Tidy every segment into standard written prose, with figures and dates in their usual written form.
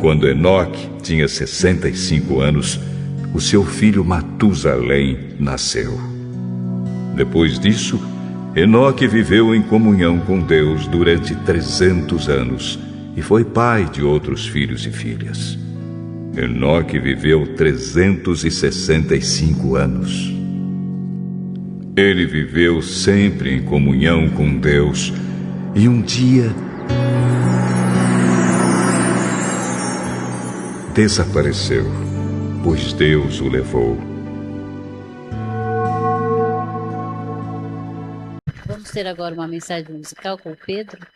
Quando Enoque tinha 65 anos, o seu filho Matusalém nasceu. Depois disso, Enoque viveu em comunhão com Deus durante 300 anos e foi pai de outros filhos e filhas. Enoque viveu 365 anos. Ele viveu sempre em comunhão com Deus e um dia desapareceu, pois Deus o levou. Vamos ter agora uma mensagem musical com o Pedro.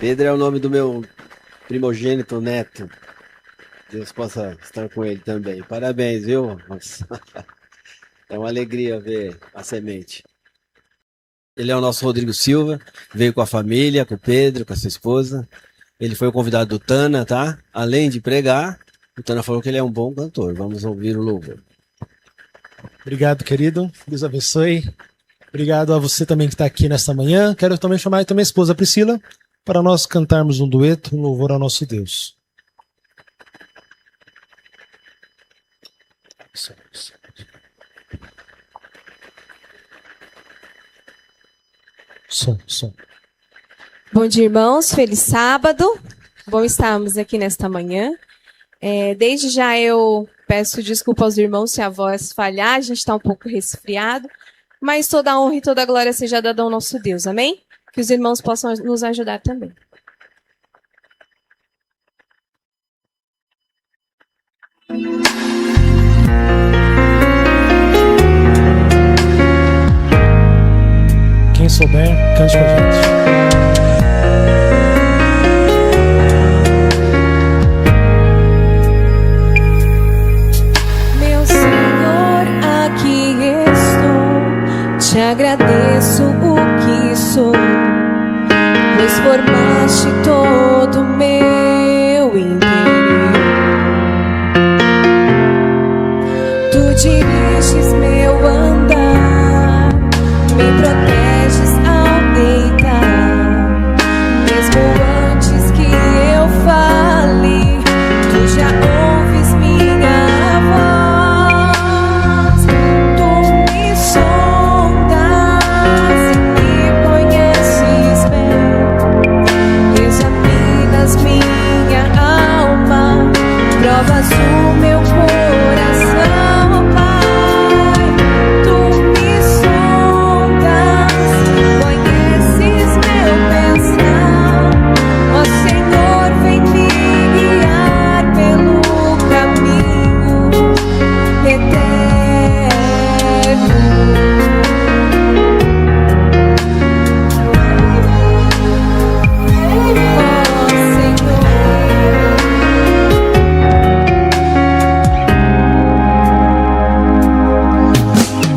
Pedro é o nome do meu primogênito neto. Deus possa estar com ele também. Parabéns, viu? Nossa. É uma alegria ver a semente. Ele é o nosso Rodrigo Silva, veio com a família, com o Pedro, com a sua esposa. Ele foi o convidado do Tana, tá? Além de pregar, o Tana falou que ele é um bom cantor. Vamos ouvir o louvor. Obrigado, querido. Deus abençoe. Obrigado a você também que está aqui nesta manhã. Quero também chamar a minha esposa Priscila para nós cantarmos um dueto, um louvor ao nosso Deus. Som. Bom dia, irmãos. Feliz sábado. Bom estarmos aqui nesta manhã. Desde já eu peço desculpa aos irmãos se a voz falhar. A gente está um pouco resfriado. Mas toda a honra e toda a glória seja dada ao nosso Deus. Amém? Que os irmãos possam nos ajudar também. Quem souber, cante com a gente. Meu Senhor, aqui estou, te agradeço o que sou, pois formaste todo o meu interior. Tu diriges meu andar, me proteges ao deitar, mesmo antes que eu fale, tu já ouves minha voz. Tu me sondas e me conheces bem, examinas minha alma, provas o meu coração, ó Pai. Tu me sondas, conheces meu pensar, ó Senhor, vem me guiar pelo caminho eterno. Ó Senhor.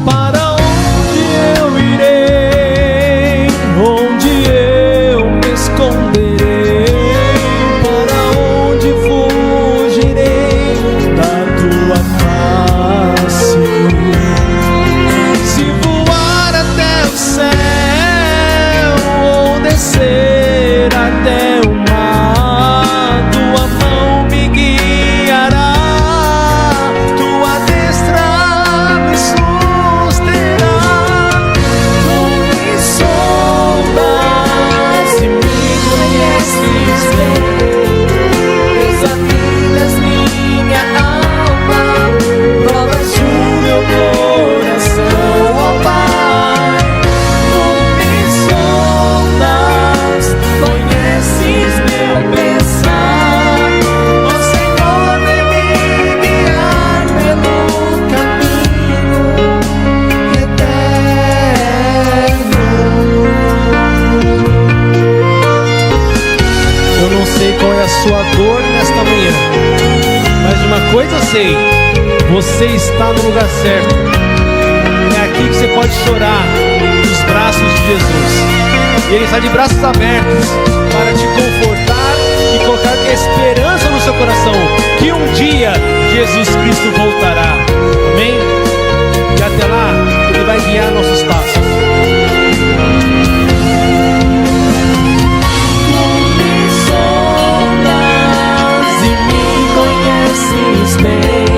Para onde eu irei? Onde eu me esconderei? Para onde fugirei da tua face? Se voar até o céu ou descer até o mar, tua mão me guiará, tua destra me susterá. Tu me sondas e me conheces bem, Examinas minha alma, provas o meu coração, ó Pai. tu me sondas, conheces meu pensar, ó Senhor, vem me guiar pelo caminho eterno. Eu não sei qual é a sua dor nesta manhã, mas uma coisa eu sei: você está no lugar certo. É aqui que você pode chorar nos braços de Jesus. E Ele está de braços abertos para te confortar e colocar esperança no seu coração que um dia Jesus Cristo voltará. Amém? E até lá Ele vai guiar nossos passos. Me sondas e me conheces bem,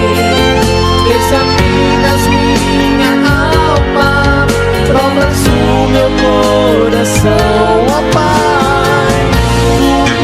examinas minha alma, provas o meu coração, ó Pai. Tu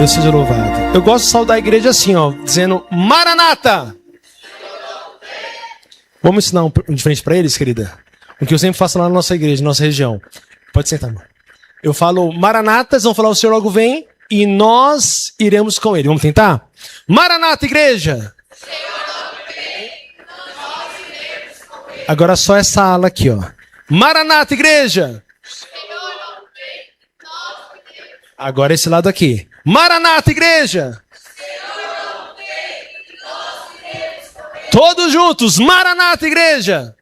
Deus seja louvado. Eu gosto de saudar a igreja assim, ó, dizendo Maranata. Vamos ensinar um de frente para eles, querida? O que eu sempre faço lá na nossa igreja, na nossa região. Pode sentar, amor. Eu falo Maranata, eles vão falar o Senhor logo vem e nós iremos com ele. Vamos tentar? Maranata, igreja! Agora só essa ala aqui, ó. Maranata, igreja! Agora esse lado aqui. Maranata, igreja! Todos juntos. Maranata, igreja!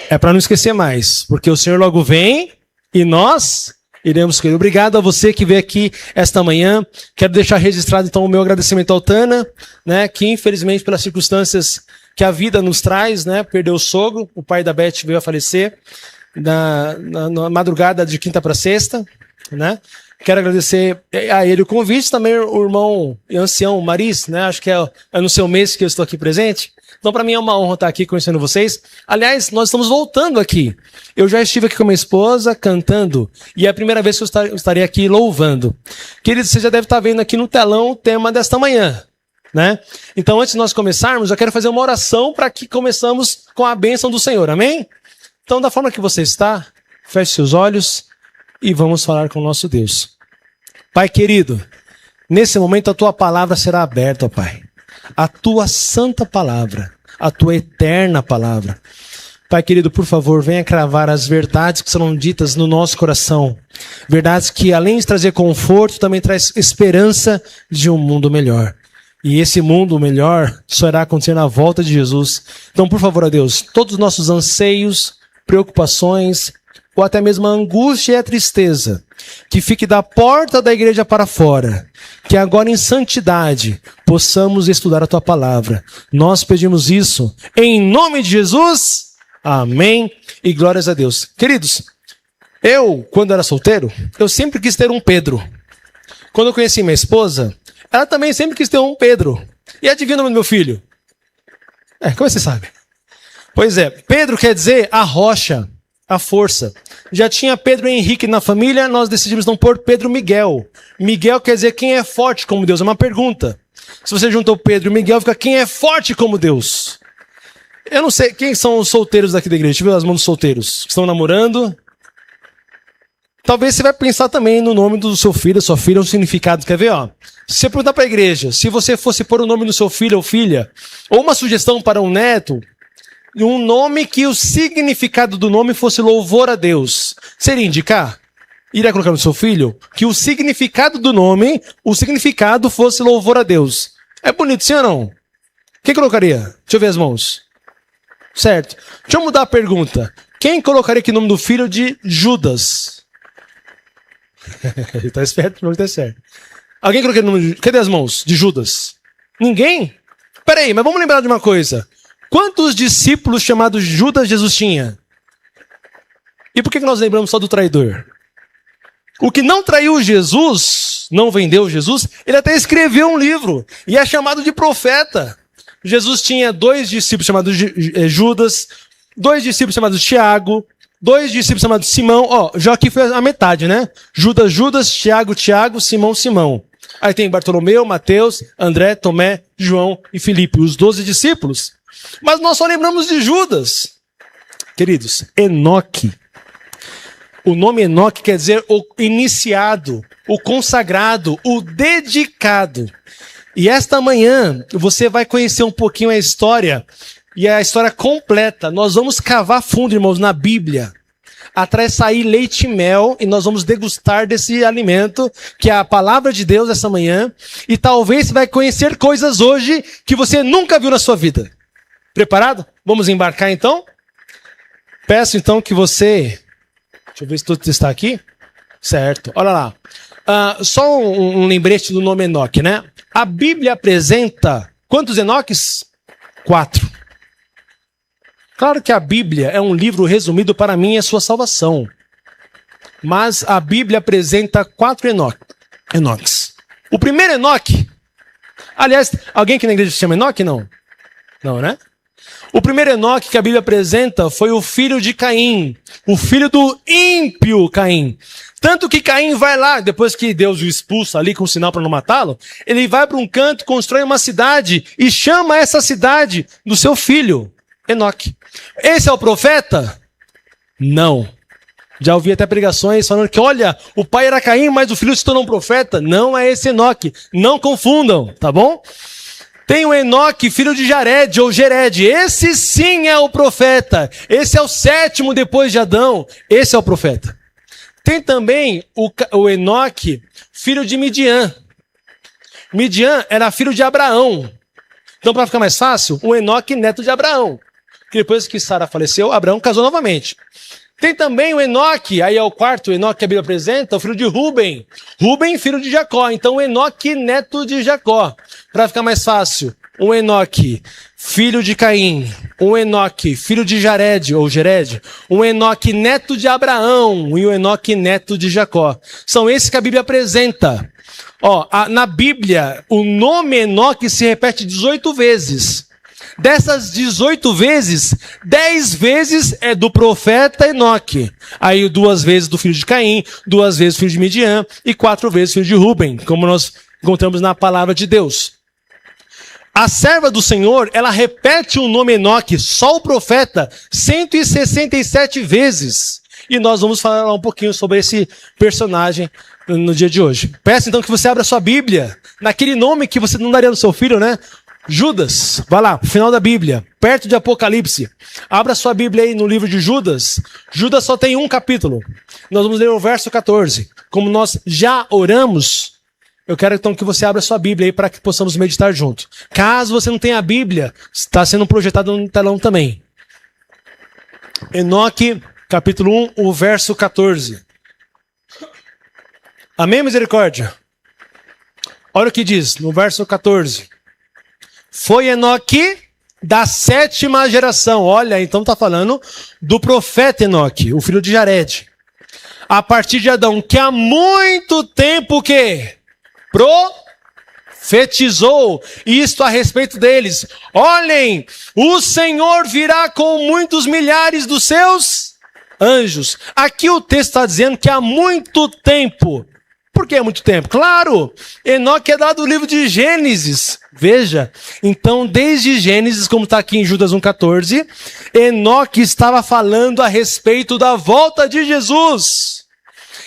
É para não esquecer mais, porque o Senhor logo vem e nós iremos com ele. Obrigado a você que veio aqui esta manhã. Quero deixar registrado então o meu agradecimento ao Tana, né, que infelizmente pelas circunstâncias que a vida nos traz, né, perdeu o sogro, o pai da Beth veio a falecer na madrugada de quinta para sexta, né? Quero agradecer a ele o convite, também o irmão e ancião Maris, né? Acho que é no seu mês que eu estou aqui presente. Então, para mim é uma honra estar aqui conhecendo vocês. Aliás, nós estamos voltando aqui. Eu já estive aqui com minha esposa cantando e é a primeira vez que eu estarei aqui louvando. Queridos, você já deve estar vendo aqui no telão o tema desta manhã, né? Então, antes de nós começarmos, eu quero fazer uma oração para que começamos com a bênção do Senhor, amém? Então, da forma que você está, feche seus olhos e vamos falar com o nosso Deus. Pai querido, nesse momento a tua palavra será aberta, ó Pai. A tua santa palavra, a tua eterna palavra. Pai querido, por favor, venha cravar as verdades que serão ditas no nosso coração. Verdades que, além de trazer conforto, também traz esperança de um mundo melhor. E esse mundo melhor só irá acontecer na volta de Jesus. Então, por favor, ó Deus, todos os nossos anseios, preocupações, ou até mesmo a angústia e a tristeza, que fique da porta da igreja para fora, que agora em santidade possamos estudar a tua palavra. Nós pedimos isso em nome de Jesus. Amém e glórias a Deus. Queridos, eu, quando era solteiro, eu sempre quis ter um Pedro. Quando eu conheci minha esposa, ela também sempre quis ter um Pedro. E adivinha o nome do meu filho? Como você sabe? Pois é, Pedro quer dizer a rocha, a força. Já tinha Pedro Henrique na família, nós decidimos não pôr Pedro Miguel. Miguel quer dizer quem é forte como Deus. É uma pergunta. Se você juntou Pedro e Miguel, fica quem é forte como Deus. Eu não sei, quem são os solteiros daqui da igreja? Deixa eu ver as mãos dos solteiros que estão namorando. Talvez você vai pensar também no nome do seu filho, da sua filha, o significado. Quer ver, ó? Se você perguntar para a igreja, se você fosse pôr o nome do seu filho ou filha, ou uma sugestão para um neto, um nome que o significado do nome fosse louvor a Deus, seria indicar? Iria colocar no seu filho que o significado do nome, o significado fosse louvor a Deus. É bonito, sim ou não? Quem colocaria? Deixa eu ver as mãos. Certo. Deixa eu mudar a pergunta. Quem colocaria aqui o nome do filho de Judas? Ele tá esperto, não tá certo. Alguém colocaria o nome de... Cadê as mãos? De Judas? Ninguém? Peraí, mas vamos lembrar de uma coisa. Quantos discípulos chamados Judas Jesus tinha? E por que nós lembramos só do traidor? O que não traiu Jesus, não vendeu Jesus, ele até escreveu um livro e é chamado de profeta. Jesus tinha 2 discípulos chamados Judas, 2 discípulos chamados Tiago, 2 discípulos chamados Simão. Ó, já aqui foi a metade, né? Judas, Tiago, Simão. Aí tem Bartolomeu, Mateus, André, Tomé, João e Filipe, os 12 discípulos. Mas nós só lembramos de Judas. Queridos, Enoque. O nome Enoque quer dizer o iniciado, o consagrado, o dedicado. E esta manhã você vai conhecer um pouquinho a história, e a história completa. Nós vamos cavar fundo, irmãos, na Bíblia. Atrás sair leite e mel, e nós vamos degustar desse alimento, que é a palavra de Deus essa manhã. E talvez você vai conhecer coisas hoje que você nunca viu na sua vida. Preparado? Vamos embarcar então? Peço então que você... Deixa eu ver se tudo está aqui. Certo, olha lá. Só um lembrete do nome Enoque, né? A Bíblia apresenta quantos Enoques? 4. Claro que a Bíblia é um livro resumido para mim e a sua salvação. Mas a Bíblia apresenta 4 Enoques. O primeiro Enoque... Aliás, alguém aqui na igreja se chama Enoque? Não? Não, né? O primeiro Enoque que a Bíblia apresenta foi o filho de Caim, o filho do ímpio Caim. Tanto que Caim vai lá, depois que Deus o expulsa ali com o sinal para não matá-lo, ele vai para um canto, constrói uma cidade e chama essa cidade do seu filho, Enoque. Esse é o profeta? Não. Já ouvi até pregações falando que, olha, o pai era Caim, mas o filho se tornou um profeta. Não é esse Enoque. Não confundam, tá bom? Tem o Enoque, filho de Jared ou Gered. Esse sim é o profeta. Esse é o 7º depois de Adão. Esse é o profeta. Tem também o Enoque, filho de Midian. Midian era filho de Abraão. Então, para ficar mais fácil, o Enoque, neto de Abraão. Que depois que Sara faleceu, Abraão casou novamente. Tem também o Enoque, aí é o 4º Enoque que a Bíblia apresenta, o filho de Ruben. Ruben, filho de Jacó. Então, o Enoque, neto de Jacó. Para ficar mais fácil, um Enoque, filho de Caim. Um Enoque, filho de Jared ou Gered. Um Enoque, neto de Abraão. E um Enoque, neto de Jacó. São esses que a Bíblia apresenta. Na Bíblia, o nome Enoque se repete 18 vezes. Dessas 18 vezes, 10 vezes é do profeta Enoque. Aí 2 vezes do filho de Caim, 2 vezes do filho de Midian e 4 vezes filho de Ruben, como nós encontramos na palavra de Deus. A serva do Senhor, ela repete o nome Enoque, só o profeta, 167 vezes. E nós vamos falar um pouquinho sobre esse personagem no dia de hoje. Peço então que você abra sua Bíblia, naquele nome que você não daria no seu filho, né? Judas, vai lá, final da Bíblia, perto de Apocalipse. Abra sua Bíblia aí no livro de Judas. Judas só tem um capítulo. Nós vamos ler o verso 14. Como nós já oramos, eu quero então que você abra sua Bíblia aí para que possamos meditar junto. Caso você não tenha a Bíblia, está sendo projetado no telão também. Enoque, capítulo 1, o verso 14. Amém, misericórdia? Olha o que diz no verso 14. Foi Enoque da 7ª geração. Olha, então está falando do profeta Enoque, o filho de Jared. A partir de Adão, que há muito tempo que profetizou isto a respeito deles. Olhem, o Senhor virá com muitos milhares dos seus anjos. Aqui o texto está dizendo que há muito tempo. Por que muito tempo? Claro, Enoque é dado do livro de Gênesis. Veja, então desde Gênesis, como está aqui em Judas 1,14, Enoque estava falando a respeito da volta de Jesus.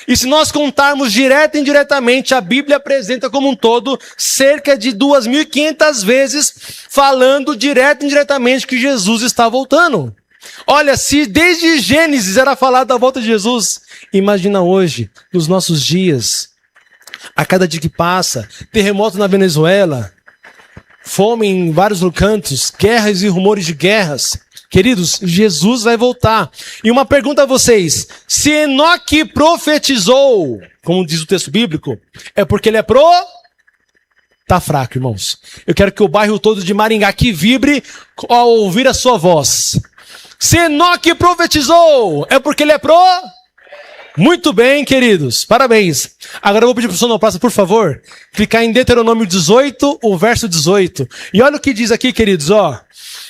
E se nós contarmos direto e indiretamente, a Bíblia apresenta como um todo cerca de 2.500 vezes falando direto e indiretamente que Jesus está voltando. Olha, se desde Gênesis era falado da volta de Jesus, imagina hoje, nos nossos dias, a cada dia que passa, terremoto na Venezuela, fome em vários cantos, guerras e rumores de guerras. Queridos, Jesus vai voltar. E uma pergunta a vocês: se Enoque profetizou, como diz o texto bíblico, é porque ele é Tá fraco, irmãos. Eu quero que o bairro todo de Maringá aqui vibre ao ouvir a sua voz. Se Enoque profetizou, é porque ele é Muito bem, queridos. Parabéns. Agora eu vou pedir para o sonoplasta, por favor, clicar em Deuteronômio 18, o verso 18. E olha o que diz aqui, queridos, ó.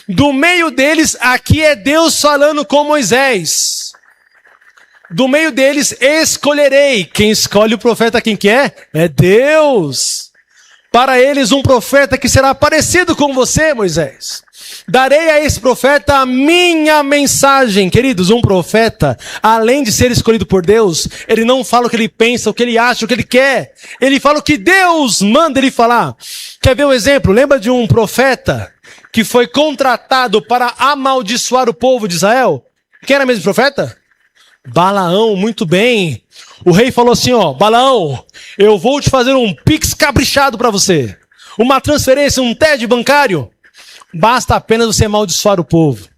Do meio deles, aqui é Deus falando com Moisés. Do meio deles, escolherei. Quem escolhe o profeta, quem que é? É Deus. Para eles, um profeta que será parecido com você, Moisés. Darei a esse profeta a minha mensagem. Queridos, um profeta, além de ser escolhido por Deus, ele não fala o que ele pensa, o que ele acha, o que ele quer. Ele fala o que Deus manda ele falar. Quer ver um exemplo? Lembra de um profeta que foi contratado para amaldiçoar o povo de Israel? Quem era mesmo profeta? Balaão, muito bem. O rei falou assim, ó, Balaão, eu vou te fazer um pix caprichado para você. Uma transferência, um TED bancário. Basta apenas você amaldiçoar o povo.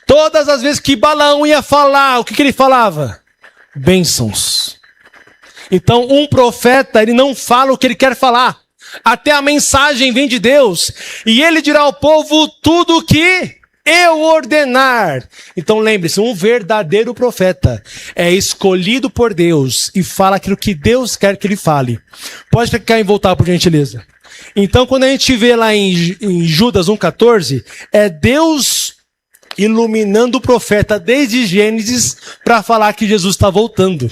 Todas as vezes que Balaão ia falar, o que ele falava? Bênçãos. Então, um profeta, ele não fala o que ele quer falar. Até a mensagem vem de Deus. E ele dirá ao povo tudo o que eu ordenar. Então, lembre-se, um verdadeiro profeta é escolhido por Deus e fala aquilo que Deus quer que ele fale. Pode clicar em voltar, por gentileza. Então, quando a gente vê lá em Judas 1,14, é Deus iluminando o profeta desde Gênesis para falar que Jesus está voltando.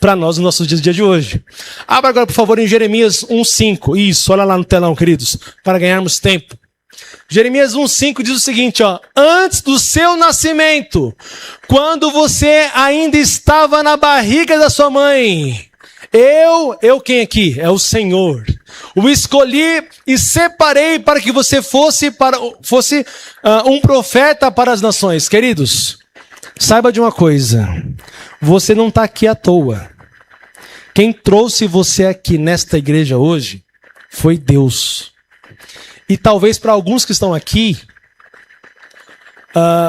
para nós no nosso dia de hoje. Abra agora, por favor, em Jeremias 1:5. Isso, olha lá no telão, queridos, para ganharmos tempo. Jeremias 1:5 diz o seguinte, ó: antes do seu nascimento, quando você ainda estava na barriga da sua mãe, eu quem aqui? É o Senhor. O escolhi e separei para que você fosse um profeta para as nações. Queridos, saiba de uma coisa, você não está aqui à toa. Quem trouxe você aqui nesta igreja hoje foi Deus. E talvez para alguns que estão aqui,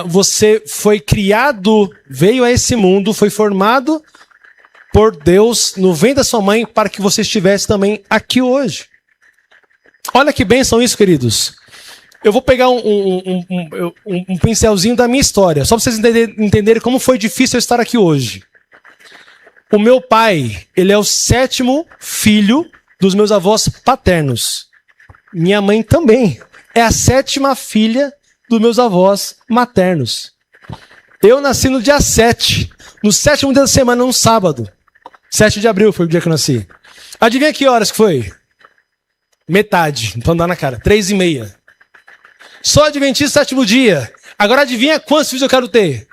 você foi criado, veio a esse mundo, foi formado por Deus no ventre da sua mãe para que você estivesse também aqui hoje. Olha que bênção isso, queridos. Eu vou pegar um pincelzinho da minha história, só para vocês entenderem como foi difícil eu estar aqui hoje. O meu pai, ele é o 7º filho dos meus avós paternos. Minha mãe também é a 7ª filha dos meus avós maternos. Eu nasci no dia 7, no 7º dia da semana, um sábado. 7 de abril foi o dia que eu nasci. Adivinha que horas que foi? Metade, então dá na cara, 3h30. Sou adventista 7º dia. Agora adivinha quantos filhos eu quero ter?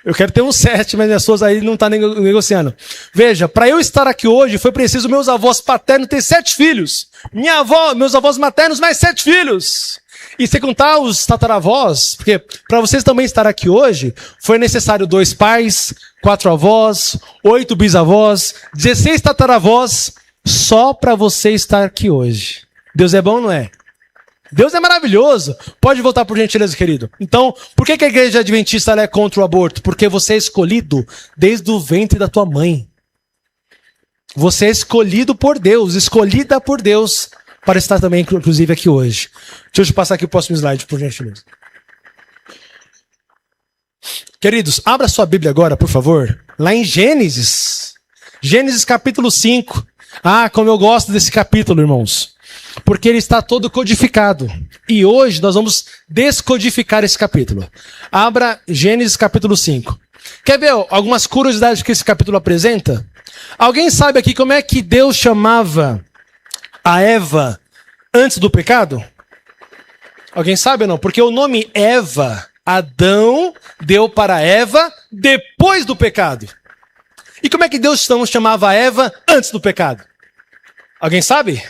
Eu quero ter uns 7, mas minha esposa aí não está negociando. Veja, para eu estar aqui hoje, foi preciso meus avós paternos ter 7 filhos. Minha avó, meus avós maternos, mais 7 filhos. E se contar os tataravós, porque para vocês também estar aqui hoje, foi necessário 2 pais, 4 avós, 8 bisavós, 16 tataravós, só para você estar aqui hoje. Deus é bom, não é? Deus é maravilhoso. Pode voltar por gentileza, querido. Então, por que a igreja adventista ela é contra o aborto? Porque você é escolhido desde o ventre da tua mãe. Você é escolhido por Deus, escolhida por Deus, para estar também, inclusive, aqui hoje. Deixa eu passar aqui o próximo slide, por gentileza. Queridos, abra sua Bíblia agora, por favor. Lá em Gênesis. Gênesis capítulo 5. Ah, como eu gosto desse capítulo, irmãos. Porque ele está todo codificado. E hoje nós vamos descodificar esse capítulo. Abra Gênesis capítulo 5. Quer ver algumas curiosidades que esse capítulo apresenta? Alguém sabe aqui como é que Deus chamava a Eva antes do pecado? Alguém sabe ou não? Porque o nome Eva, Adão deu para Eva depois do pecado. E como é que Deus chamava Eva antes do pecado? Alguém sabe?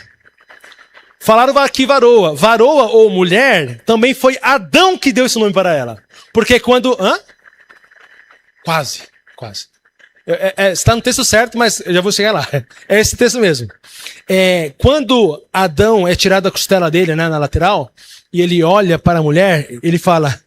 Falaram aqui varoa. Varoa ou mulher também foi Adão que deu esse nome para ela. Porque quando... Quase. Está no texto certo, mas eu já vou chegar lá. É esse texto mesmo. Quando Adão é tirado da costela dele, né, na lateral, e ele olha para a mulher, ele fala: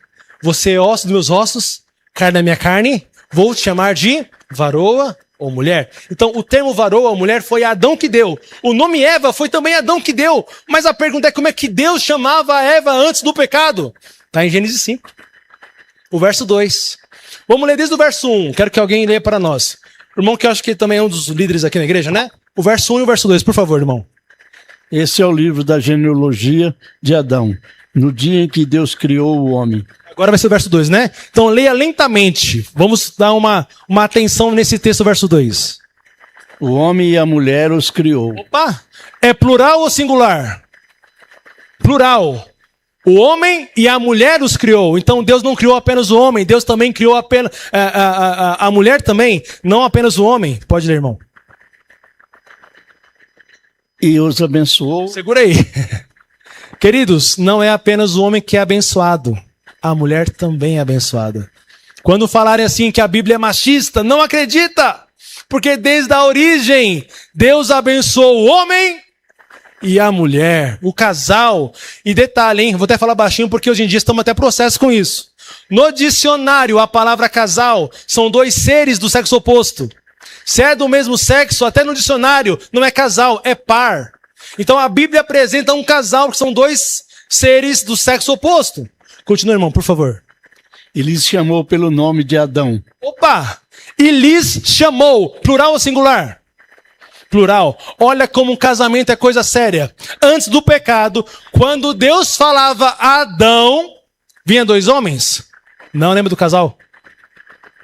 você é osso dos meus ossos, carne da minha carne, vou te chamar de varoa ou mulher. Então, o termo varoa ou mulher foi Adão que deu. O nome Eva foi também Adão que deu. Mas a pergunta é como é que Deus chamava a Eva antes do pecado? Está em Gênesis 5. O verso 2. Vamos ler desde o verso 1. Quero que alguém leia para nós. O irmão que eu acho que também é um dos líderes aqui na igreja, né? O verso 1 e o verso 2, por favor, irmão. Esse é o livro da genealogia de Adão, no dia em que Deus criou o homem. Agora vai ser o verso 2, né? Então leia lentamente. Vamos dar uma atenção nesse texto, verso 2. O homem e a mulher os criou. Opa! É plural ou singular? Plural. O homem e a mulher os criou. Então Deus não criou apenas o homem, Deus também criou apenas a mulher também, não apenas o homem. Pode ler, irmão. E os abençoou. Segura aí. Queridos, não é apenas o homem que é abençoado. A mulher também é abençoada. Quando falarem assim que a Bíblia é machista, não acredita! Porque desde a origem, Deus abençoou o homem e a mulher, o casal. E detalhe, hein? Vou até falar baixinho porque hoje em dia estamos até processo com isso. No dicionário, a palavra casal são 2 seres do sexo oposto. Se é do mesmo sexo, até no dicionário, não é casal, é par. Então a Bíblia apresenta um casal que são 2 seres do sexo oposto. Continua, irmão, por favor. E lhes chamou pelo nome de Adão. Opa! E lhes chamou. Plural ou singular? Plural. Olha como um casamento é coisa séria. Antes do pecado, quando Deus falava a Adão, vinha 2 homens? Não lembra do casal?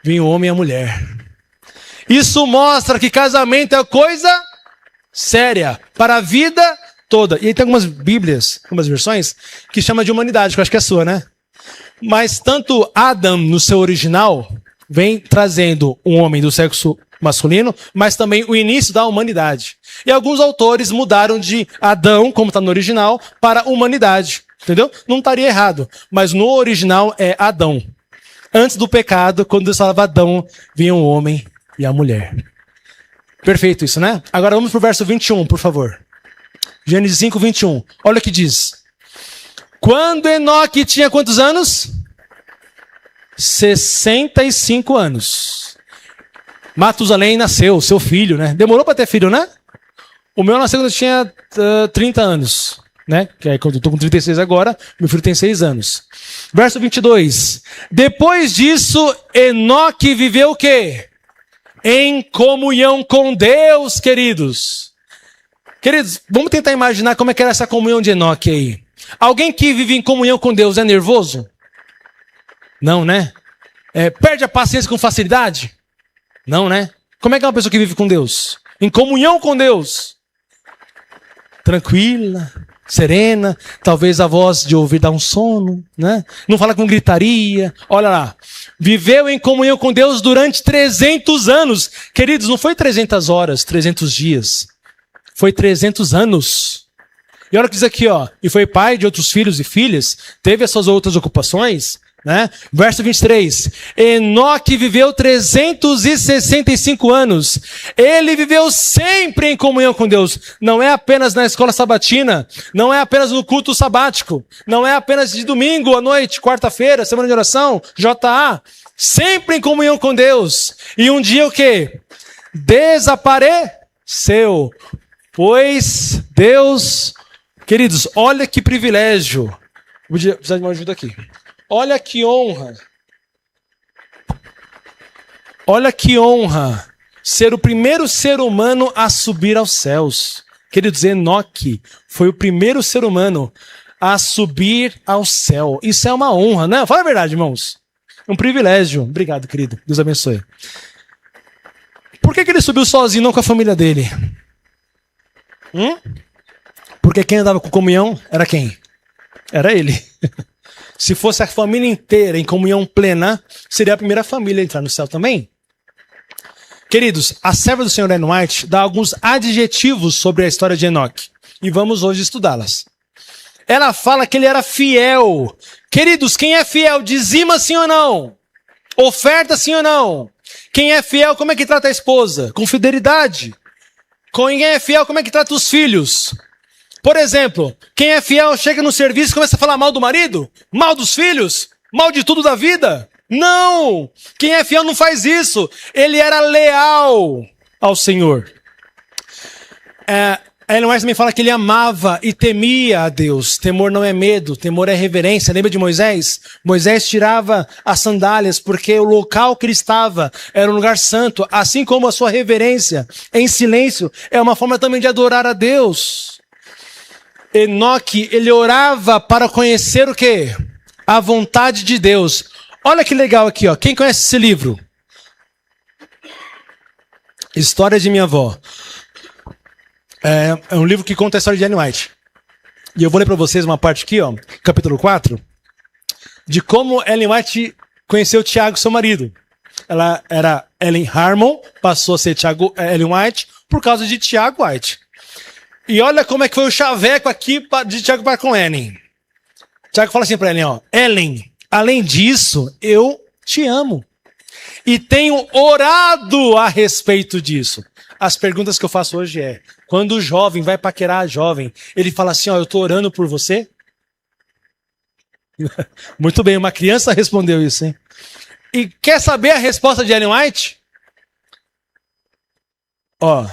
Vinha o homem e a mulher. Isso mostra que casamento é coisa séria para a vida toda. E aí tem algumas bíblias, algumas versões, que chama de humanidade, que eu acho que é a sua, né? Mas tanto Adam, no seu original, vem trazendo um homem do sexo masculino, mas também o início da humanidade. E alguns autores mudaram de Adão, como está no original, para humanidade. Entendeu? Não estaria errado. Mas no original é Adão. Antes do pecado, quando Deus falava Adão, vinha o homem e a mulher. Perfeito isso, né? Agora vamos para o verso 21, por favor. Gênesis 5, 21. Olha o que diz. Quando Enoque tinha quantos anos? 65 anos. Matusalém nasceu, seu filho, né? Demorou para ter filho, né? O meu nasceu quando eu tinha 30 anos, né? Que é quando eu estou com 36 agora, meu filho tem 6 anos. Verso 22. Depois disso, Enoque viveu o quê? Em comunhão com Deus, queridos. Queridos, vamos tentar imaginar como é que era essa comunhão de Enoque aí. Alguém que vive em comunhão com Deus é nervoso? Não, né? Perde a paciência com facilidade? Não, né? Como é que é uma pessoa que vive com Deus? Em comunhão com Deus? Tranquila, serena, talvez a voz de ouvir dá um sono, né? Não fala com gritaria. Olha lá. Viveu em comunhão com Deus durante 300 anos. Queridos, não foi 300 horas, 300 dias. Foi 300 anos. E olha o que diz aqui, ó. E foi pai de outros filhos e filhas, teve as suas outras ocupações, né? Verso 23. Enoque viveu 365 anos. Ele viveu sempre em comunhão com Deus. Não é apenas na escola sabatina, não é apenas no culto sabático, não é apenas de domingo à noite, quarta-feira, semana de oração, JA. Sempre em comunhão com Deus. E um dia o quê? Desapareceu. Pois Deus... Queridos, olha que privilégio. Vou precisar de uma ajuda aqui. Olha que honra. Olha que honra ser o primeiro ser humano a subir aos céus. Queridos, Enoque foi o primeiro ser humano a subir ao céu. Isso é uma honra, né? Fala a verdade, irmãos. É um privilégio. Obrigado, querido. Deus abençoe. Por que ele subiu sozinho, não com a família dele? Porque quem andava com comunhão era quem? Era ele. Se fosse a família inteira em comunhão plena, seria a primeira família a entrar no céu também. Queridos, a serva do Senhor Ellen White dá alguns adjetivos sobre a história de Enoque. E vamos hoje estudá-las. Ela fala que ele era fiel. Queridos, quem é fiel, dizima sim ou não? Oferta sim ou não? Quem é fiel, como é que trata a esposa? Com fidelidade. Quem é fiel, como é que trata os filhos? Por exemplo, quem é fiel chega no serviço e começa a falar mal do marido, mal dos filhos, mal de tudo da vida. Não! Quem é fiel não faz isso. Ele era leal ao Senhor. Ellen White também fala que ele amava e temia a Deus. Temor não é medo, temor é reverência. Lembra de Moisés? Moisés tirava as sandálias porque o local que ele estava era um lugar santo. Assim como a sua reverência em silêncio é uma forma também de adorar a Deus. Enoque, ele orava para conhecer o quê? A vontade de Deus. Olha que legal aqui, ó. Quem conhece esse livro? História de Minha Avó. É um livro que conta a história de Ellen White. E eu vou ler para vocês uma parte aqui, ó, capítulo 4, de como Ellen White conheceu Tiago, seu marido. Ela era Ellen Harmon, passou a ser Ellen White por causa de Tiago White. E olha como é que foi o chaveco aqui de Tiago para com Ellen. Tiago fala assim para Ellen, ó. Ellen, além disso, eu te amo. E tenho orado a respeito disso. As perguntas que eu faço hoje é, quando o jovem vai paquerar a jovem, ele fala assim, ó, eu tô orando por você? Muito bem, uma criança respondeu isso, hein? E quer saber a resposta de Ellen White? Ó,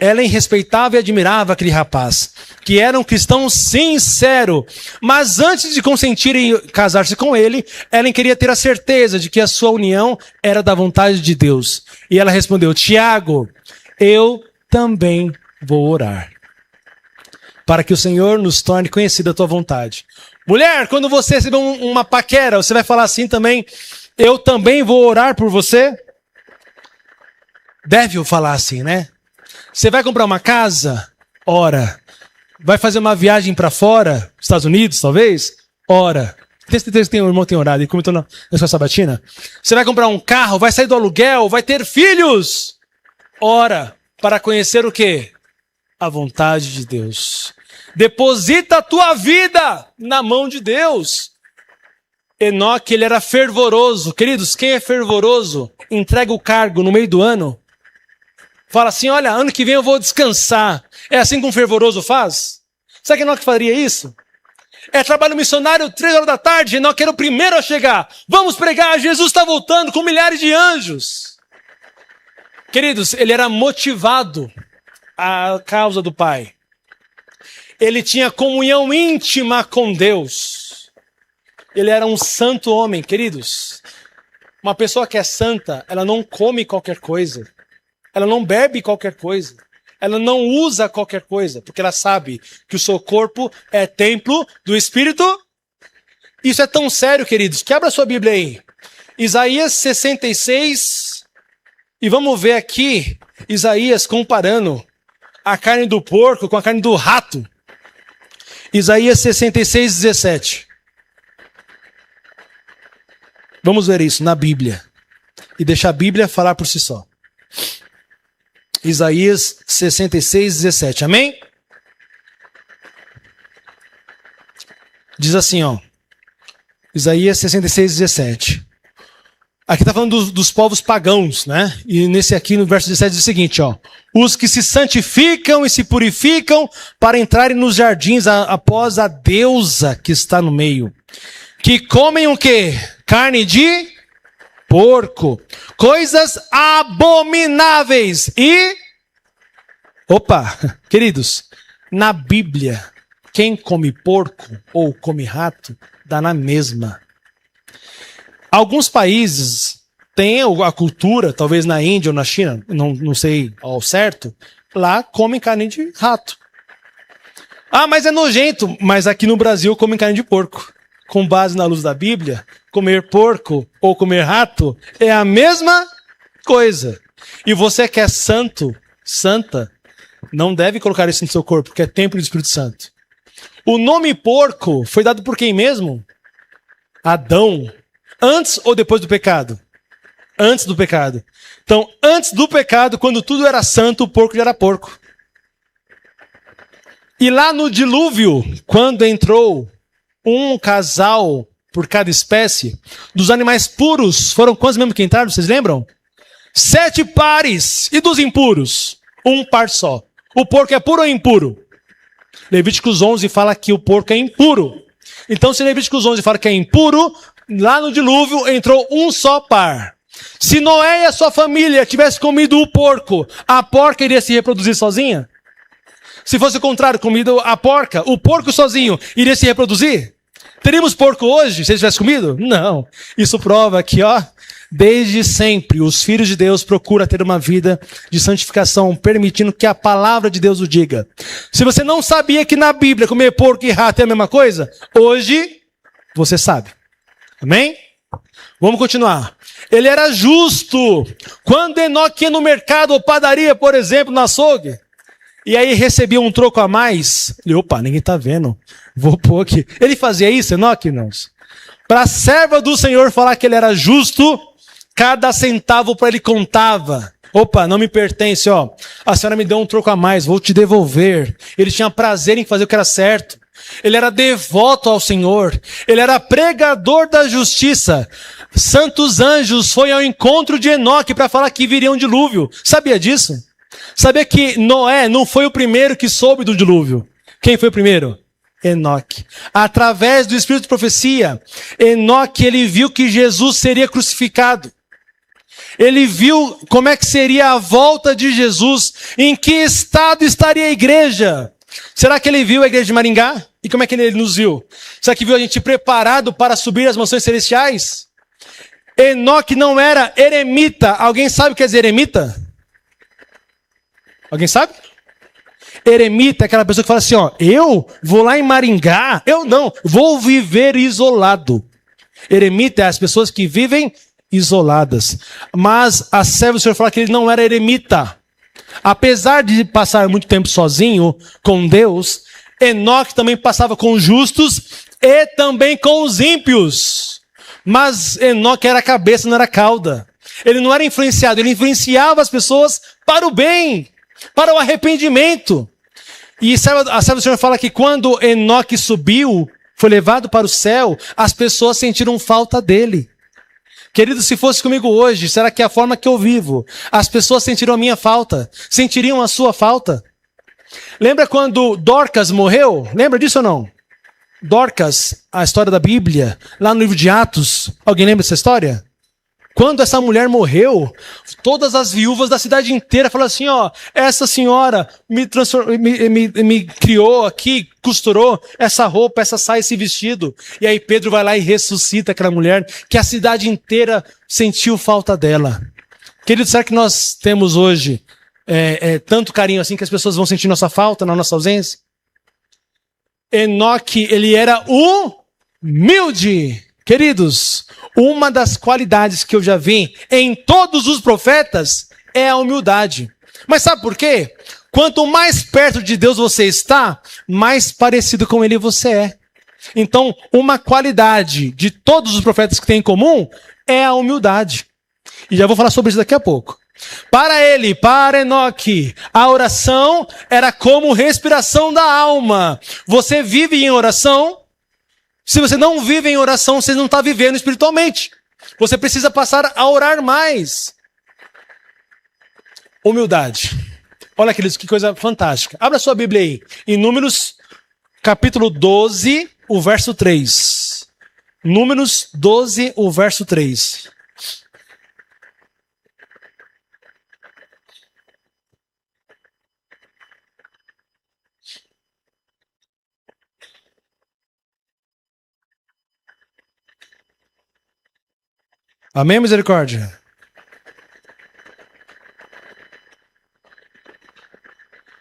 Ellen respeitava e admirava aquele rapaz, que era um cristão sincero. Mas antes de consentir em casar-se com ele, Ellen queria ter a certeza de que a sua união era da vontade de Deus. E ela respondeu, Tiago, eu também vou orar, para que o Senhor nos torne conhecida a tua vontade. Mulher, quando você receber uma paquera, você vai falar assim também, eu também vou orar por você? deve falar assim, né? Você vai comprar uma casa? Ora. Vai fazer uma viagem para fora, Estados Unidos, talvez? Ora. Tem certeza que o irmão tem orado e comentou na sua sabatina? Você vai comprar um carro, vai sair do aluguel, vai ter filhos? Ora, para conhecer o quê? A vontade de Deus. Deposita a tua vida na mão de Deus. Enoque, ele era fervoroso. Queridos, quem é fervoroso, entrega o cargo no meio do ano. Fala assim, olha, ano que vem eu vou descansar. É assim que um fervoroso faz? Sabe que Enoque faria isso? É trabalho missionário, 3 horas da tarde, Enoque era o primeiro a chegar. Vamos pregar, Jesus está voltando com milhares de anjos. Queridos, ele era motivado à causa do Pai. Ele tinha comunhão íntima com Deus. Ele era um santo homem, queridos. Uma pessoa que é santa, ela não come qualquer coisa. Ela não bebe qualquer coisa. Ela não usa qualquer coisa, porque ela sabe que o seu corpo é templo do Espírito. Isso é tão sério, queridos, que abra sua Bíblia aí. Isaías 66. E vamos ver aqui Isaías comparando a carne do porco com a carne do rato. Isaías 66, 17. Vamos ver isso na Bíblia. E deixar a Bíblia falar por si só. Isaías 66, 17. Amém? Diz assim, ó. Isaías 66, 17. Aqui está falando dos povos pagãos, né? E nesse aqui, no verso 17, diz o seguinte, ó. Os que se santificam e se purificam para entrarem nos jardins após a deusa que está no meio. Que comem o quê? Carne de porco. Coisas abomináveis. E... Opa, queridos, na Bíblia, quem come porco ou come rato, dá na mesma. Alguns países têm a cultura, talvez na Índia ou na China, não sei ao certo, lá comem carne de rato. Ah, mas é nojento. Mas aqui no Brasil comem carne de porco. Com base na luz da Bíblia, comer porco ou comer rato é a mesma coisa. E você que é santo, santa, não deve colocar isso no seu corpo, porque é templo do Espírito Santo. O nome porco foi dado por quem mesmo? Adão. Antes ou depois do pecado? Antes do pecado. Então, antes do pecado, quando tudo era santo, o porco já era porco. E lá no dilúvio, quando entrou um casal por cada espécie, dos animais puros, foram quantos mesmo que entraram, vocês lembram? 7 pares. E dos impuros? 1 par só. O porco é puro ou impuro? Levíticos 11 fala que o porco é impuro. Então, se Levíticos 11 fala que é impuro, lá no dilúvio entrou 1 só par. Se Noé e a sua família tivessem comido o porco, a porca iria se reproduzir sozinha? Se fosse o contrário, comido a porca, o porco sozinho iria se reproduzir? Teríamos porco hoje, se ele tivesse comido? Não. Isso prova que, desde sempre, os filhos de Deus procuram ter uma vida de santificação, permitindo que a palavra de Deus o diga. Se você não sabia que na Bíblia comer porco e rato é a mesma coisa, hoje você sabe. Amém? Vamos continuar. Ele era justo. Quando Enoque ia no mercado ou padaria, por exemplo, no açougue, e aí recebia um troco a mais, ele, opa, ninguém tá vendo, vou pôr aqui. Ele fazia isso, Enoque, irmãos? Para a serva do Senhor falar que ele era justo, cada centavo para ele contava. Opa, não me pertence, a senhora me deu um troco a mais, vou te devolver. Ele tinha prazer em fazer o que era certo. Ele era devoto ao Senhor. Ele era pregador da justiça. Santos anjos foram ao encontro de Enoque para falar que viria um dilúvio. Sabia disso? Sabia que Noé não foi o primeiro que soube do dilúvio? Quem foi o primeiro? Enoque. Através do espírito de profecia, Enoque, ele viu que Jesus seria crucificado. Ele viu como é que seria a volta de Jesus, em que estado estaria a igreja. Será que ele viu a igreja de Maringá? E como é que ele nos viu? Será que viu a gente preparado para subir as mansões celestiais? Enoque não era eremita. Alguém sabe o que é eremita? Alguém sabe? Eremita é aquela pessoa que fala assim, eu vou lá em Maringá, eu não, vou viver isolado. Eremita é as pessoas que vivem isoladas. Mas a serva do Senhor fala que ele não era eremita. Apesar de passar muito tempo sozinho com Deus, Enoque também passava com os justos e também com os ímpios. Mas Enoque era a cabeça, não era a cauda. Ele não era influenciado, ele influenciava as pessoas para o bem, para o arrependimento. E a serva do Senhor fala que quando Enoque subiu, foi levado para o céu, as pessoas sentiram falta dele. Querido, se fosse comigo hoje, será que é a forma que eu vivo? As pessoas sentiriam a minha falta? Sentiriam a sua falta? Lembra quando Dorcas morreu? Lembra disso ou não? Dorcas, a história da Bíblia, lá no livro de Atos. Alguém lembra dessa história? Quando essa mulher morreu, todas as viúvas da cidade inteira falaram assim, ó, essa senhora me criou aqui, costurou essa roupa, essa saia, esse vestido. E aí Pedro vai lá e ressuscita aquela mulher que a cidade inteira sentiu falta dela. Querido, será que nós temos hoje tanto carinho assim que as pessoas vão sentir nossa falta, na nossa ausência? Enoque, ele era humilde. Queridos, uma das qualidades que eu já vi em todos os profetas é a humildade. Mas sabe por quê? Quanto mais perto de Deus você está, mais parecido com Ele você é. Então, uma qualidade de todos os profetas que têm em comum é a humildade. E já vou falar sobre isso daqui a pouco. Para ele, para Enoque, a oração era como respiração da alma. Você vive em oração. Se você não vive em oração, você não está vivendo espiritualmente. Você precisa passar a orar mais. Humildade. Olha, queridos, que coisa fantástica. Abra sua Bíblia aí. Em Números, capítulo 12, o verso 3. Números 12, o verso 3. Amém, misericórdia?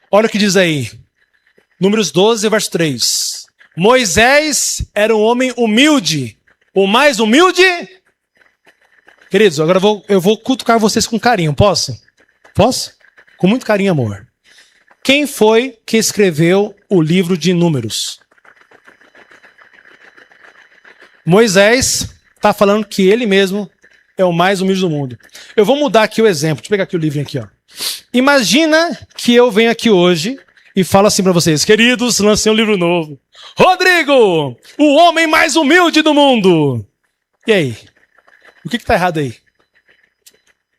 Olha o que diz aí. Números 12, verso 3. Moisés era um homem humilde. O mais humilde? Queridos, agora eu vou cutucar vocês com carinho. Posso? Posso? Com muito carinho e amor. Quem foi que escreveu o livro de Números? Moisés está falando que ele mesmo é o mais humilde do mundo. Eu vou mudar aqui o exemplo. Deixa eu pegar aqui o livrinho aqui, ó. Imagina que eu venho aqui hoje e falo assim para vocês, queridos, lancei um livro novo. Rodrigo, o homem mais humilde do mundo. E aí? O que está errado aí?